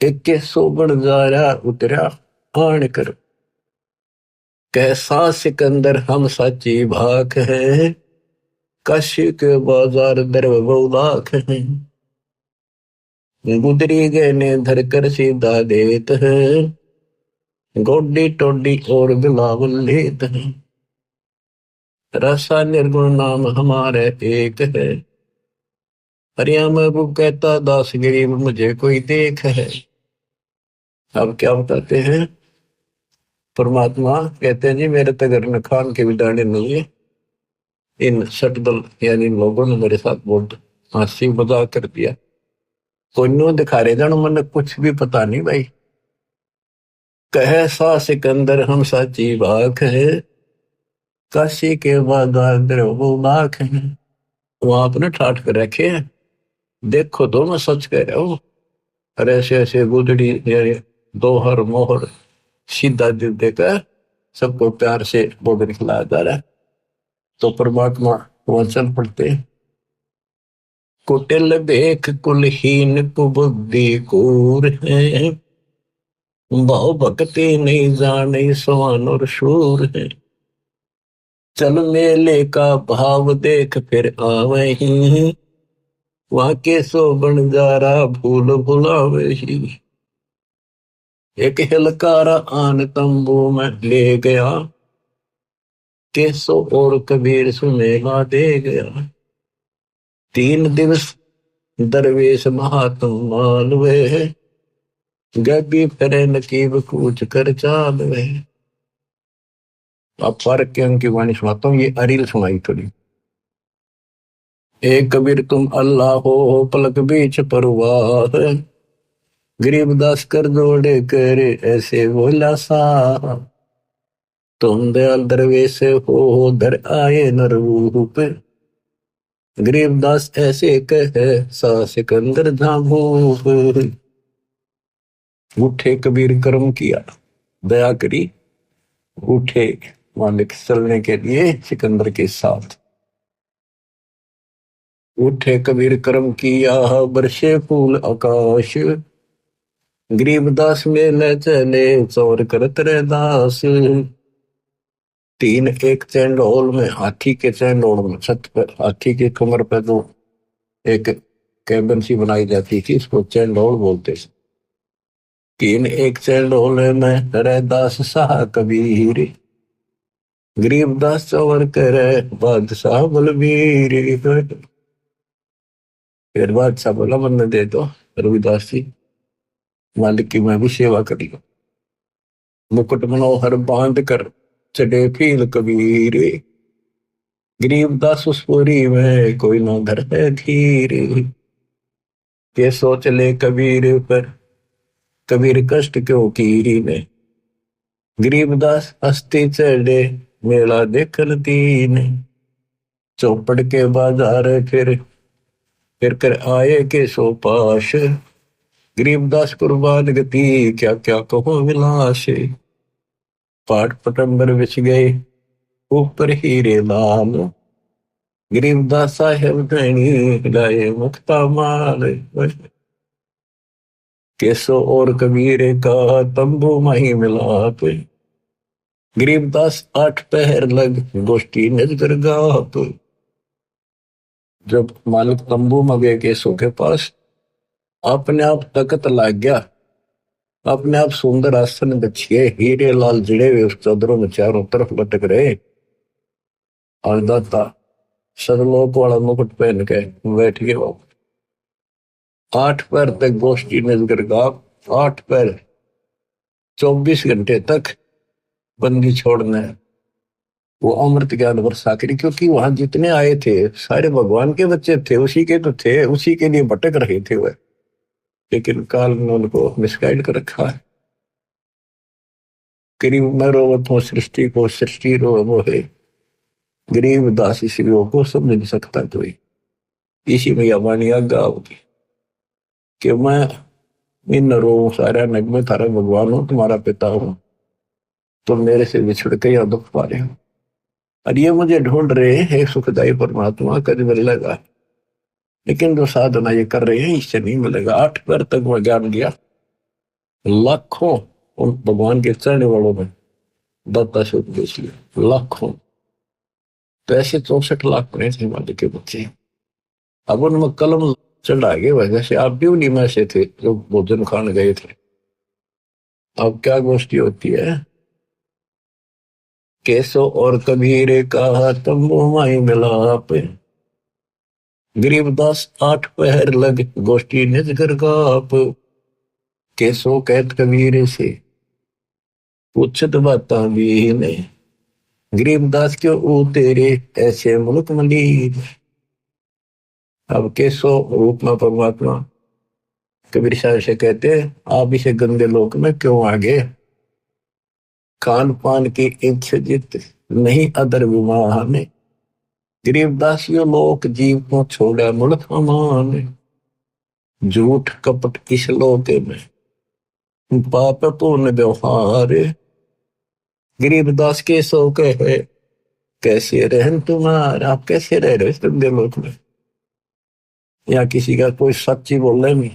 एक सोबन जारा उतरा आन कर। कैसा सिकंदर हम सच्ची भाख है, काशी के बाजार दर बहुलाख है। गुदरी गए ने धर कर सीधा देत है, गोडी टोडी और बिलावल लेत है। रसा निर्गुण नाम हमारे एक है, हरिया महबूब कहता दास गरीब मुझे कोई देख है। अब क्या बताते हैं, परमात्मा कहते हैं जी मेरे तगर न खान के भी दाने नहीं है। इन सटदल यानी इन लोगों ने मेरे साथ बहुत हंसी मजाक कर दिया। कोई नो दिखा रहे जानो मन कुछ भी पता नहीं भाई। कहे सा सिकंदर हम साची बाख है, काशी के बाजार वो बाख है। वहां अपने ठाठ कर रखे हैं, देखो तो मैं सच कह रहा हूँ। अरे ऐसे ऐसे गुदड़ी दोहर मोहर सीधा दिल देकर सबको प्यार से बोल खिलाया जा रहा है। तो परमात्मा वहां चल पड़ते हैं। कुटिल देख कुलहीन कुबुद्धि कूर है, भाव भक्ति नहीं जाने सवान और शूर है। चल मेले का भाव देख फिर आवे ही, वहां के सो बन जा रहा भूल भुलावे ही। एक हिलकारा आन तंबू में ले गया, केसो और कबीर सुनेगा दे गया। 3 दिवस दरवेश महात्म मालवे, गबी फिरे नकीब कूच कर चालवे। अब फर्क के अंक की वाणी सुनाता हूँ, ये अरील सुनाई थोड़ी। एक कबीर तुम अल्लाह हो पलक बीच परवाह, गरीबदास कर जोड़े करे ऐसे बोला सा। तुम दयाल दरवेश हो धर आए न रूप, गरीबदास ऐसे कहे सा सिकंदर झाभूप। उठे कबीर कर्म किया दया करी, उठे मालिक चलने के लिए सिकंदर के साथ। उठे कबीर कर्म किया बरसे फूल आकाश, गरीबदास में ले चले चौर करत रे दास। 3 एक चैंडोल में, हाथी के चैंडोल में, छत पर हाथी के कमर पर जो एक कैबिन सी बनाई जाती थी इसको चैंडोल बोलते थे। 3 एक चैंडोल में रैदास शाह कबीर, गरीबदास चौर करे बादशाह बलबीर। फिर बादशाह बोला मन दे दो रविदास जी, मालिक की मैं भी सेवा करी। मुकुट मनोहर बांध कर चढ़े फील कबीर, गरीबदास उस पुरी में कोई ना घर है धीर। के सोच ले कबीर पर कबीर कष्ट क्यों कीरी ने, गरीबदास हस्ती चढ़े मेला देखल दीन। चौपड़ के बाजार फिर कर आए के सो पाश, गरीबदास कुर्बान गति क्या क्या कहो विलास। पाठ पटंबर बिछ गए ऊपर हीरे लाल, गरीबदास साहेब धनी लाए मुक्ता माल। केसो और कबीर का तंबू माही मिलाप, गरीबदास आठ पहर लग गोष्ठी नजर गाप। जब मालिक तंबू में गए केसो के पास, अपने आप तकत लाग गया, अपने आप सुंदर आसन बिछिए हीरे लाल जिड़े हुए उस चादरों में चारों तरफ लटक रहे, और दाता सदलोक वाला मुकुट पहन के बैठ गए वो। आठ पैर तक गोष्ठी नजर गाप, आठ पैर 24 घंटे तक बंदी छोड़ना है। वो अमृत ज्ञान वर्षा करी, क्योंकि वहां जितने आए थे सारे भगवान के बच्चे थे, उसी के तो थे, उसी के लिए भटक रहे थे वह, लेकिन काल ने उनको मिसगाइड कर रखा है। करीब मैं रोवत हूँ सृष्टि को, सृष्टि रो वो है, गरीब दास इस योग को समझ नहीं सकता कोई। इसी में यह वाणी आज्ञा होगी कि मैं इन रो सारा नग में थारा भगवान हूं, तुम्हारा पिता हूं, तुम मेरे से बिछड़ के या दुख पा रहे हो, और ये मुझे ढूंढ रहे हैं सुखदायी परमात्मा, कभी मिलेगा, लेकिन जो साधना ये कर रहे हैं इससे नहीं मिलेगा। आठ पैर तक वह ज्ञान दिया, लाखों उन भगवान के चढ़ने वालों में दत्ता से उपदेश लिया, लाखों। तो ऐसे 64 लाख पड़े थे हिमालय के बच्चे। अब उनमें कलम चढ़ा गए वजह से आप भी उन्हीं में से थे जो भोजन खाने गए थे। अब क्या गोष्ठी होती है, केसो और कबीर का तंबू माई मिलाप, गरीबदास आठ पहर लग गोष्ठी निज घर गाप। केसो कहत कबीर से पूछत बाता भी ने, गरीबदास क्यों ऊ तेरे ऐसे मुल्क मलीन। अब केसो रूप में परमात्मा कबीर साहब से कहते आप इसे गंदे लोक में क्यों आ गए, खान पान की इच्छा जित नहीं अदर विमान, गरीबदास यो लोक जीव को छोड़ा मुल्क अमान। झूठ कपट इस लोक में पाप पूर्ण व्यवहार, गरीबदास के सो कहे कैसे रहन तुम्हारा, आप कैसे रह रहे हो गंदे लोक में। या किसी का कोई सच्ची बोल रहे नहीं,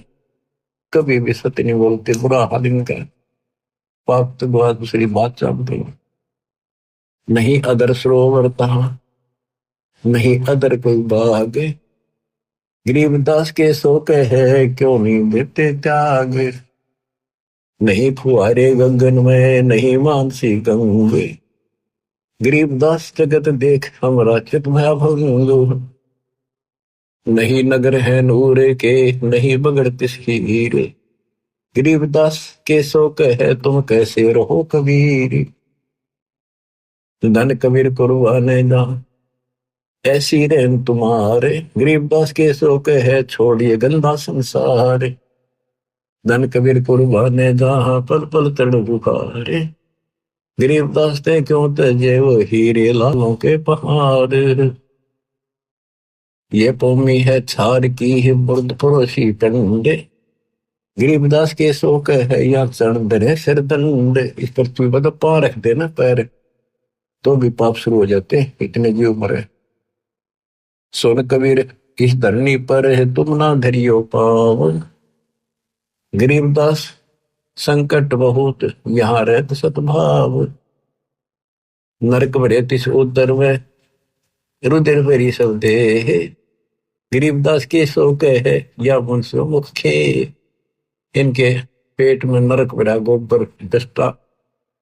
कभी भी सत्य नहीं बोलते, बुरा हाल इनका, पाप तो बात दूसरी बात जानते हो। नहीं अदर सरोवर तहा नहीं अदर कोई बाग, गरीबदास के सो कहे क्यों नहीं देते त्याग। नहीं फुहारे गगन में नहीं मानसी गंगे, गरीबदास जगत देख हमरा चित भया भंग। नहीं नगर है नूरे के नहीं बगड़ तिसकी हीर, गरीबदास के सो कहे तुम कैसे रहो कबीर। धन कबीर कुर्बाने जा ऐसी रहन तुम्हारे, गरीबदास के सो कहे छोड़िए गंदा संसार। धन कबीर कुर्बाने जहां पल पल तड़ बुखारे, गरीबदास ने क्यों तजे वो हीरे लालों के पहाड़। ये पौमी है छार की है बुर्द पड़ोसी टंडे, गरीबदास के शोक है या चरण धरे सिर दंड। इस पृथ्वी पर तो पांव रख देना पैर तो भी पाप शुरू हो जाते, इतने जीव मरे। सोन कबीर इस धरनी पर है तुम ना धरियो पाव, गरीबदास संकट बहुत यहाँ रहत सतभाव। नरक भरे तिस उदर में रुधिर भरी सब देह, गरीबदास के शोक है या मुंश मुखे। इनके पेट में नरक भरा गोबर दस्ता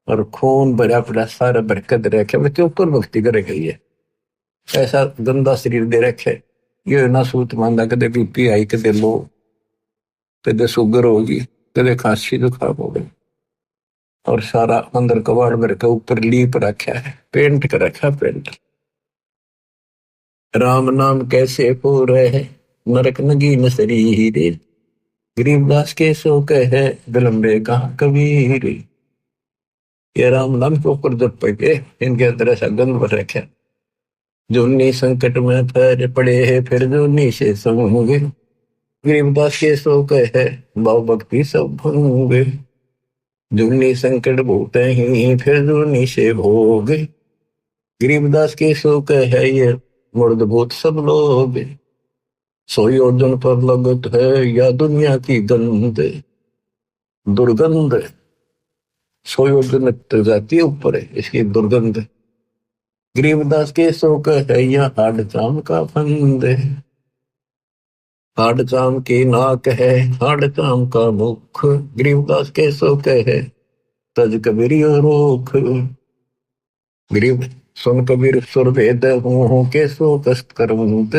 और खून भरा पड़ा सारा बरकत रखे, मैं क्यों ऊपर भक्ति करे गई है। ऐसा गंदा शरीर दे रखे, ये ना सूत मांदा, कदे बीपी आई, कदे लो, कदे शुगर होगी, कदे खांसी जुकाम हो गई, और सारा अंदर कबाड़ में रखा, ऊपर लीप रखा है, पेंट कर रखा पेंट। राम नाम कैसे पूरे है नरक नगीन शरीर, गरीबदास के सो कहे विलंबे कहा कबीर। ये राम नाम के ऊपर जब पड़े इनके अंदर ऐसा गंध भर रखे, जो उन्हीं संकट में पैर पड़े है फिर जो उन्हीं से समूंगे, गरीबदास के सो कहे भाव भक्ति सब भंगे। जूनी संकट भूत ही फिर जूनी से भोग। गरीबदास के शोक है ये मुर्द भूत सब लोग। सोई अर्जुन पर लगत है या दुनिया की गंध दुर्गंध। सोई अर्जुन जाती है ऊपर है इसकी दुर्गंध। गरीबदास के शोक है या हाड चाम का फंद। हाड चाम की नाक है हाड चाम का मुख। गरीबदास के शोक है तज कबीर रोख। गरीब सुन कबीर सुर भेद हो के सो कष्ट करवंत।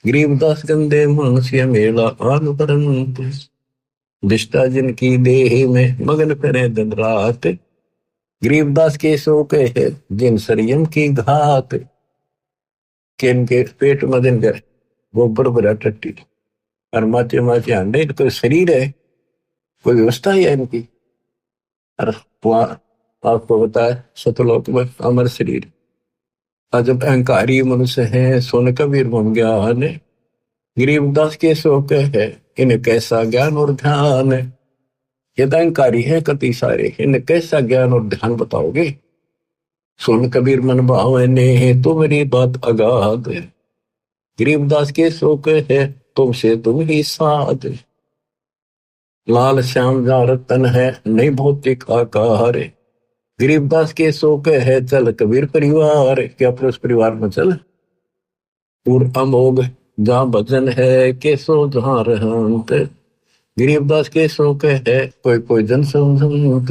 गरीबदास गंदे मनुष्य मेला आग परंत। दिष्टा जिनकी देह में मगन करे दिन रात। गरीबदास के शोक है जिन संयम की घात। के इनके पेट में दिन गए गोबर भरा टट्टी और माचे माचे अंडे। कोई शरीर है कोई व्यवस्था है इनकी। और वहां आपको बताया सतलोक में अमर शरीर। और जब अहंकारी मनुष्य है सोन कबीर बन गया ने। गरीबदास के शोक है इन कैसा ज्ञान और ध्यान। ये तो अहंकारी है कति सारे इन कैसा ज्ञान और ध्यान बताओगे। सोन कबीर मन भावे ने तो मेरी बात अगाध। गरीबदास के शोक है तुमसे तुम ही साध। लाल श्याम जा रतन है नहीं भौतिक आकार। गरीबदास के शोक है चल कबीर परिवार। क्या अपने उस परिवार में चल। पूर अमोघ जहाँ भजन है के सो जहाँ रहंत। गरीबदास के शोक है कोई कोई जन समझंत।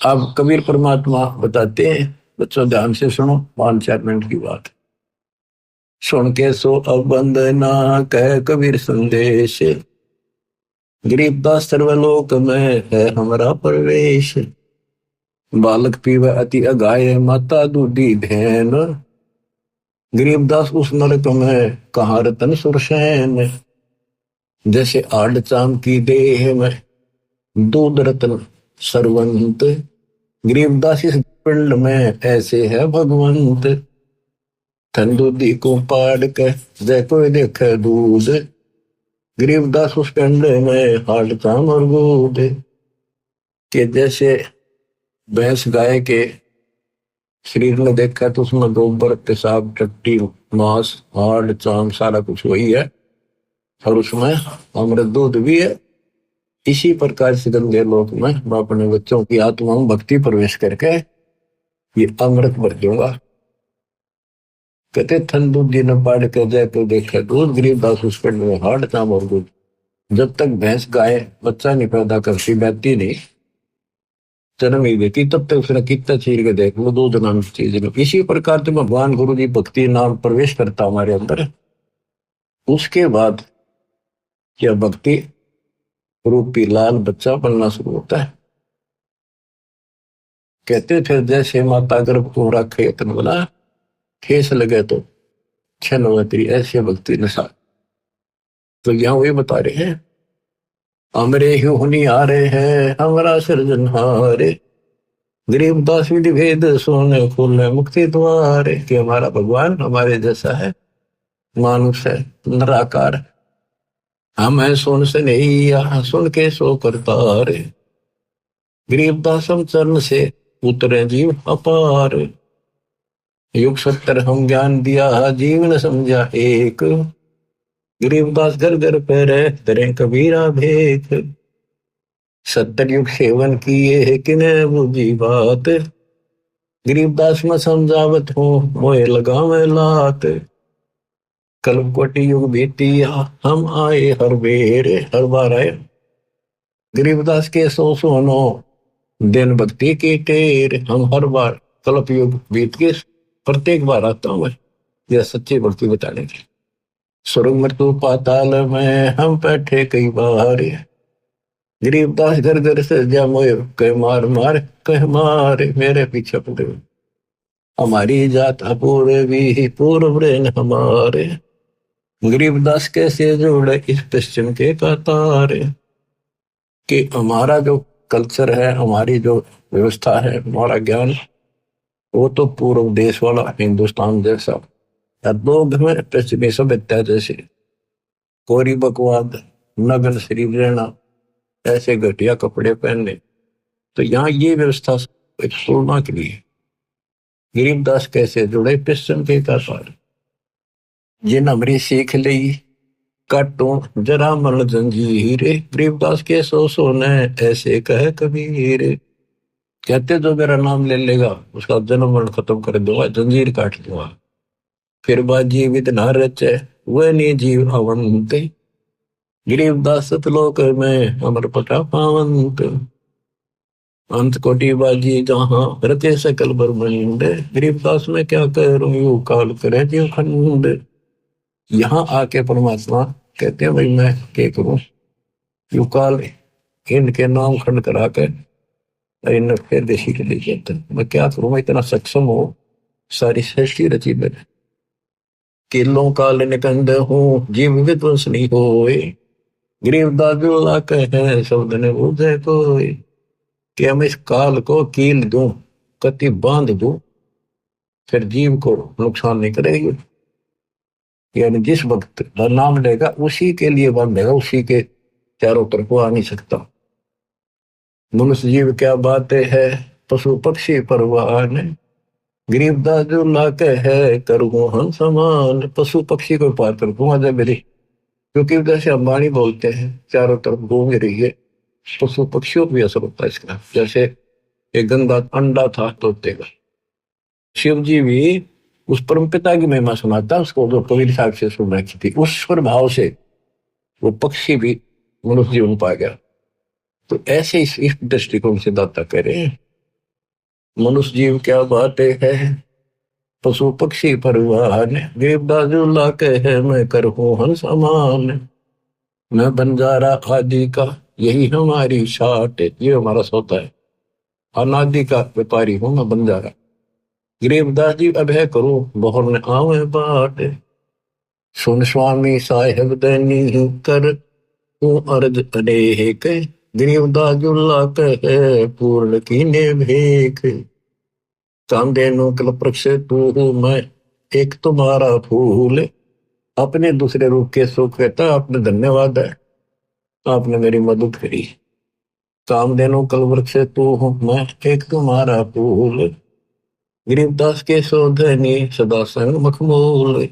अब कबीर परमात्मा बताते हैं बच्चों ध्यान से सुनो 5-4 मिनट की बात। सुन के सो अब वंदना कह कबीर संदेश। गरीबदास सर्वलोक में है हमारा प्रवेश। बालक पीवे अति अगाय माता दूधी धैन। गरीबदास उस नरक में कहाँ रतन सुरसैन। जैसे आड़ चाम की देह में दूध रतन सरवंत। गरीबदास इस पिंड में ऐसे है भगवंत। धन दूधी को पाड़ के जय कोई देखे दूध। गरीबदास उस पिंड में हाड़ चाम और दूध। के जैसे भैंस गाय के शरीर में देखा तो उसमें गोबर पेशाब टट्टी मांस हाड़ चाम सारा कुछ वही है और उसमें अमृत दूध भी है। इसी प्रकार से गंदे लोक में मैं अपने बच्चों की आत्मा में भक्ति प्रवेश करके ये अमृत भर दूंगा। कहते थन दूध न पाड़ के जाए तो देखा दूध। गरीबदास उस पिंड में हाड़ चाम और दूध। जब तक भैंस गाय बच्चा नहीं पैदा करती बैठती नहीं जन्म ही देती तब तक उसने कितना चीर के देख लो दूध नाम चीज। इसी प्रकार से भगवान गुरु जी भक्ति नाम प्रवेश करता हमारे अंदर। उसके बाद यह भक्ति रूपी लाल बच्चा बनना शुरू होता है। कहते थे जैसे माता गर्भ को रखे तन बोला ठेस लगे तो छन हो तेरी ऐसी भक्ति नशा। तो यहाँ वही बता रहे हैं हमरे ही हुनी आ रहे हैं हमारा सृजनहारे। गरीबदास विधि भेद सोने खोलने मुक्ति द्वार। कि हमारा भगवान हमारे जैसा है मानुष है निराकार। हम है सुन से नहीं यहाँ सुन के सो करता रे। गरीबदास हम चरण से उतरे जीव अपार। युग 70 हम ज्ञान दिया जीवन समझा एक। गरीबदास घर घर पे रहे तेरे कबीरा भेख। 70 युग सेवन किए है किने बुझी बात। गरीबदास में समझावत हो मोए लगा में लात। कल कोटि युग बीतिया हम आए हर बेर हर बार आए। गरीबदास के सो सोनो दिन भक्ति की टेर। हम हर बार कल्प युग बीत के प्रत्येक बार आता हूं मैं यह सच्ची भक्ति बताने की। स्वर्ग मृत्यु पाताल में हम बैठे कई बार। गरीबदास घर घर से जा मोए कह मार मार कह मार मेरे पीछे पड़े। हमारी जात अपूर्व भी पूर्व हमारे। गरीबदास कैसे जोड़े इस पश्चिम के कतार। कि हमारा जो कल्चर है हमारी जो व्यवस्था है हमारा ज्ञान वो तो पूर्व देश वाला हिंदुस्तान जैसा लोग में पश्चिमी सभ्यता जैसे कोरी बकवाद नगन शरीर रहना ऐसे घटिया कपड़े पहनने। तो यहाँ ये व्यवस्था एक तुलना के लिए गरीबदास कैसे जुड़े पिस्टन के का सार जिन हमरी सीख ली काटो जरा मरण जंजीर, गरीबदास के सो सोने ऐसे कहे कबीर। कहते जो मेरा नाम ले लेगा उसका जन्म मरण खत्म कर दूंगा, जंजीर काट दूंगा। फिर बात जीवित न रचे वह नहीं जीव अवंत, गरीबदास सतलोक में अमर पटा पावंत। अंत कोटि बाजी जहां रचे सकल ब्रह्मांड, गरीबदास में क्या करूं यू काल करे जीव खंड। यहाँ आके परमात्मा कहते हैं भाई मैं क्या करूं, यू काल इनके नाम खंड करा कर इन फिर देशी के लिए कहते हैं मैं क्या करूं, मैं इतना सक्षम हो सारी सृष्टि रची मैंने। किलों काल निकंद हूँ जीव विध्वंस नहीं होए, गरीबदास जो कहे शब्द ने बुझे कोई। कि हम इस काल को कील दूं कति बांध दूं फिर जीव को नुकसान नहीं करेगी। यानी जिस वक्त नाम लेगा उसी के लिए बांधेगा, उसी के चारों तरफ आ नहीं सकता। मनुष्य जीव क्या बातें है पशु पक्षी परवान, गरीबदास जो लाके है करूँ हम समान। पशु पक्षी को पार कर दूंगा जब मेरी, क्योंकि जैसे अंबानी बोलते हैं चारों तरफ घूम रही है, पशु पक्षियों को भी असर होता है इसका। जैसे एक गंदा अंडा था तोते का, शिव जी भी उस परम पिता की महिमा सुनाता उसको जो कबीर साहब से सुन रखी थी, उस प्रभाव से वो पक्षी भी मनुष्य जीवन पा गया। तो ऐसे इस दृष्टिकोण से दाता कह रहे हैं मनुष्य जीव क्या बातें है पशु पक्षी परवान, गरीबदास जो लाके है मैं करूँ हन समान। मैं बंजारा आदि का यही हमारी शाट, ये हमारा सौता है। अनादि का व्यापारी हूं मैं बंजारा, गरीबदास जी अब है करूं बहुर ने आवे बाट। सुन स्वामी साहेब दैनी कर तू अर्ज अनेक, गरीबदास जुल्ला कहे पूर्ण कीने भेख। कांदेनु कल प्रक्ष तू हूं मैं एक तुम्हारा फूल, अपने दूसरे रूप के सुख कहता आपने धन्यवाद है, आपने मेरी मदद करी। कामधेनु कल वृक्ष तू हूं मैं एक तुम्हारा फूल, गरीबदास के शोधनी सदा संग मखमूल।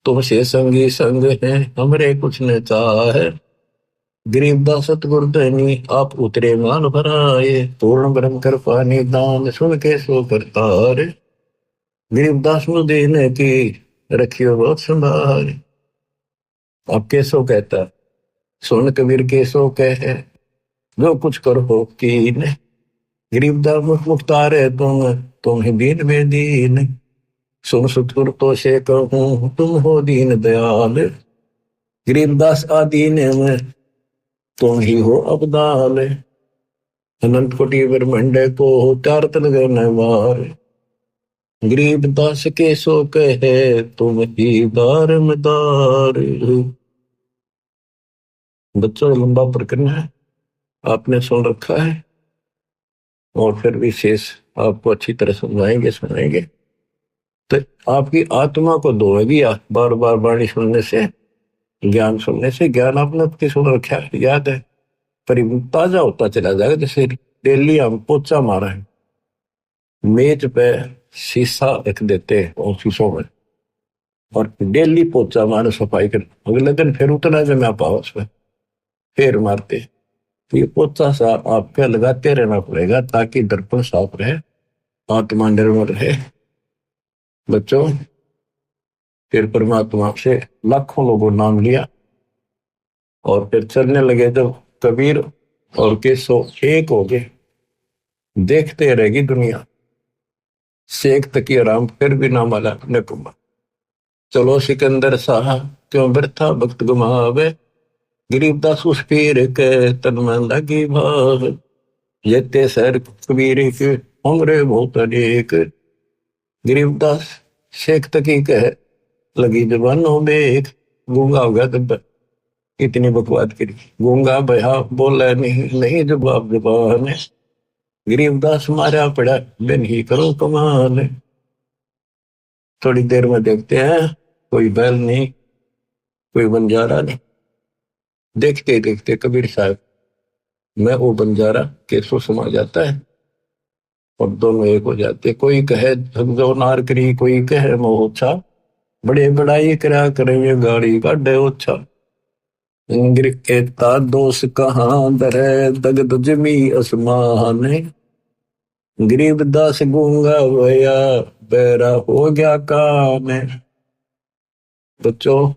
तुमसे संगी संग है हमरे कुछ न चाहे, गरीबदास सतगुरधनी आप उतरे मान भराए। पूर्ण ब्रह्म कृपा निदान सुन के सो करतार, गरीबदास नु देने की रखियो बहुत संभार। अब कैसो कहता सुन कबीर कैसो कहे जो कुछ करो कीन, गरीबदास मुख मुख्तार है तुम ही दीन में दीन। सुन सतगुर तो से कहूं तुम हो दीन दयाल, गरीबदास आदीन में तुम ही हो अबदाल। अनंत कोटि ब्रह्मांड को चार तन गणवार, गरीबदास के सो कहे तुम ही दारमदार। बच्चों लंबा प्रकरण है, आपने सुन रखा है और फिर विशेष आपको अच्छी तरह समझाएंगे सुनाएंगे। तो आपकी आत्मा को धोएगी बार बार वाणी सुनने से, ज्ञान सुनने से। ज्ञान आपने आपकी सुन रखा है, याद है, पर ताजा होता चला जाएगा। जैसे डेली हम पोचा मारा है, मेज पे शीशा रख देते हैं ऑफिसों में और डेली पोचा मारे सफाई कर, अगले दिन फिर उतना जमा पाओ उस पर फिर मारते। तो ये पोचा सा आपके लगाते रहना पड़ेगा ताकि दर्पण साफ रहे, आत्मा निर्मल रहे। बच्चों फिर परमात्मा से लाखों लोगों नाम लिया और फिर चलने लगे जब कबीर और केशव एक हो गए। देखते रहेगी दुनिया, शेख तकी आराम फिर भी ना माला अपने कुमार। चलो सिकंदर शाह क्यों वृथा भक्त गुमावे, गरीबदास उस पीर के तन में लगी भाव। जेते सर कबीर के उम्र बहुत अनेक, गरीबदास शेख तकी कह लगी जबानों में एक। गूंगा हो गया तब इतनी बकवाद करी, गूंगा बया बोला नहीं जवाब जबान, गरीबदास मारा पड़ा बिन ही करो कमाल। थोड़ी देर में देखते हैं कोई बैल नहीं, कोई बंजारा नहीं। देखते देखते कबीर साहब मैं वो बंजारा केसो समा जाता है और दोनों एक हो जाते। कोई कहे जो नार करी, कोई कहे मोह ओछा, बड़े बड़ाई करा करे गाड़ी का डे ओछा। इंग्र एता दोष कहाँ दरे, दगद जमी आसमान, गरीब दास गूंगा होया, बेरा हो गया काम। बच्चों,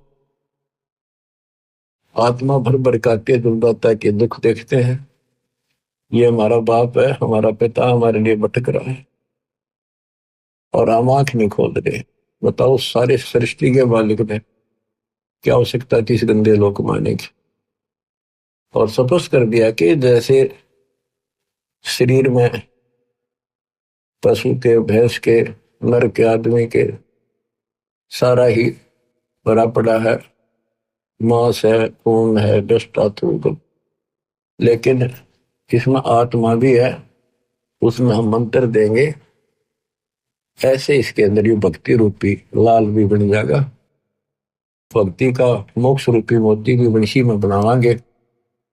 आत्मा भर भर काटे दुर्दाता के दुख देखते हैं। ये हमारा बाप है, हमारा पिता हमारे लिए भटक रहा है और हम आंख नहीं खोल रहे। बताओ, सारे सृष्टि के मालिक ने क्या आवश्यकता थी इस गंदे लोक मारने की। और सपोज कर दिया कि जैसे शरीर में पशु के, भैंस के, नर के, आदमी के सारा ही भरा पड़ा है, मांस है, खून है, दस्त धातु, लेकिन इसमें आत्मा भी है। उसमें हम मंत्र देंगे, ऐसे इसके अंदर ये भक्ति रूपी लाल भी बन जाएगा। भक्ति का मोक्ष रूपी मोती भी बंशी में बनावांगे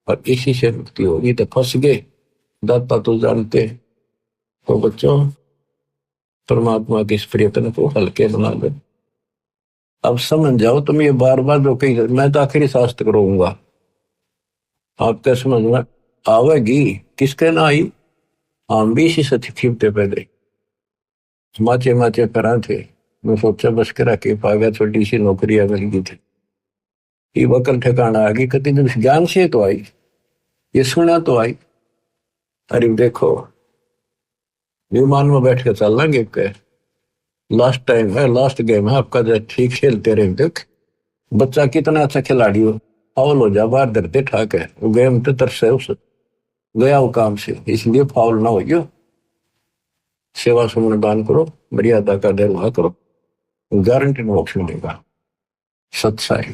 और इसी से मुक्ति होगी। तो फंस गए, दाता तो जानते हैं। तो बच्चों, परमात्मा के इस प्रयत्न को हल्के बना दो। अब समझ जाओ तुम, ये बार बार जो कही मैं तो आखिरी शास्त्र करूंगा, आपके समझ में आवेगी। किसके ना आई, हम भी इसी से खींचते पहले माचे माचे करा थे। मैं सोचा बस करा के पा गया, छोटी सी नौकरी मिल गई थी। ये वकल ठिकाना आ गई, कति दिन ज्ञान से तो आई, ये सुना तो आई। अरे देखो, विमान में बैठ के चल लेंगे, लास्ट टाइम है, लास्ट गेम है आपका, जो ठीक खेलते रहे। देख बच्चा कितना अच्छा खिलाड़ी हो, फाउल हो जा बाहर धरते ठाक है, वो गेम तो तरस है उस गया वो काम से, इसलिए फाउल ना हो। सेवा सुमन दान करो, मर्यादा का निर्वाह करो, गारंटी मोक्ष मिलेगा। सत्साई।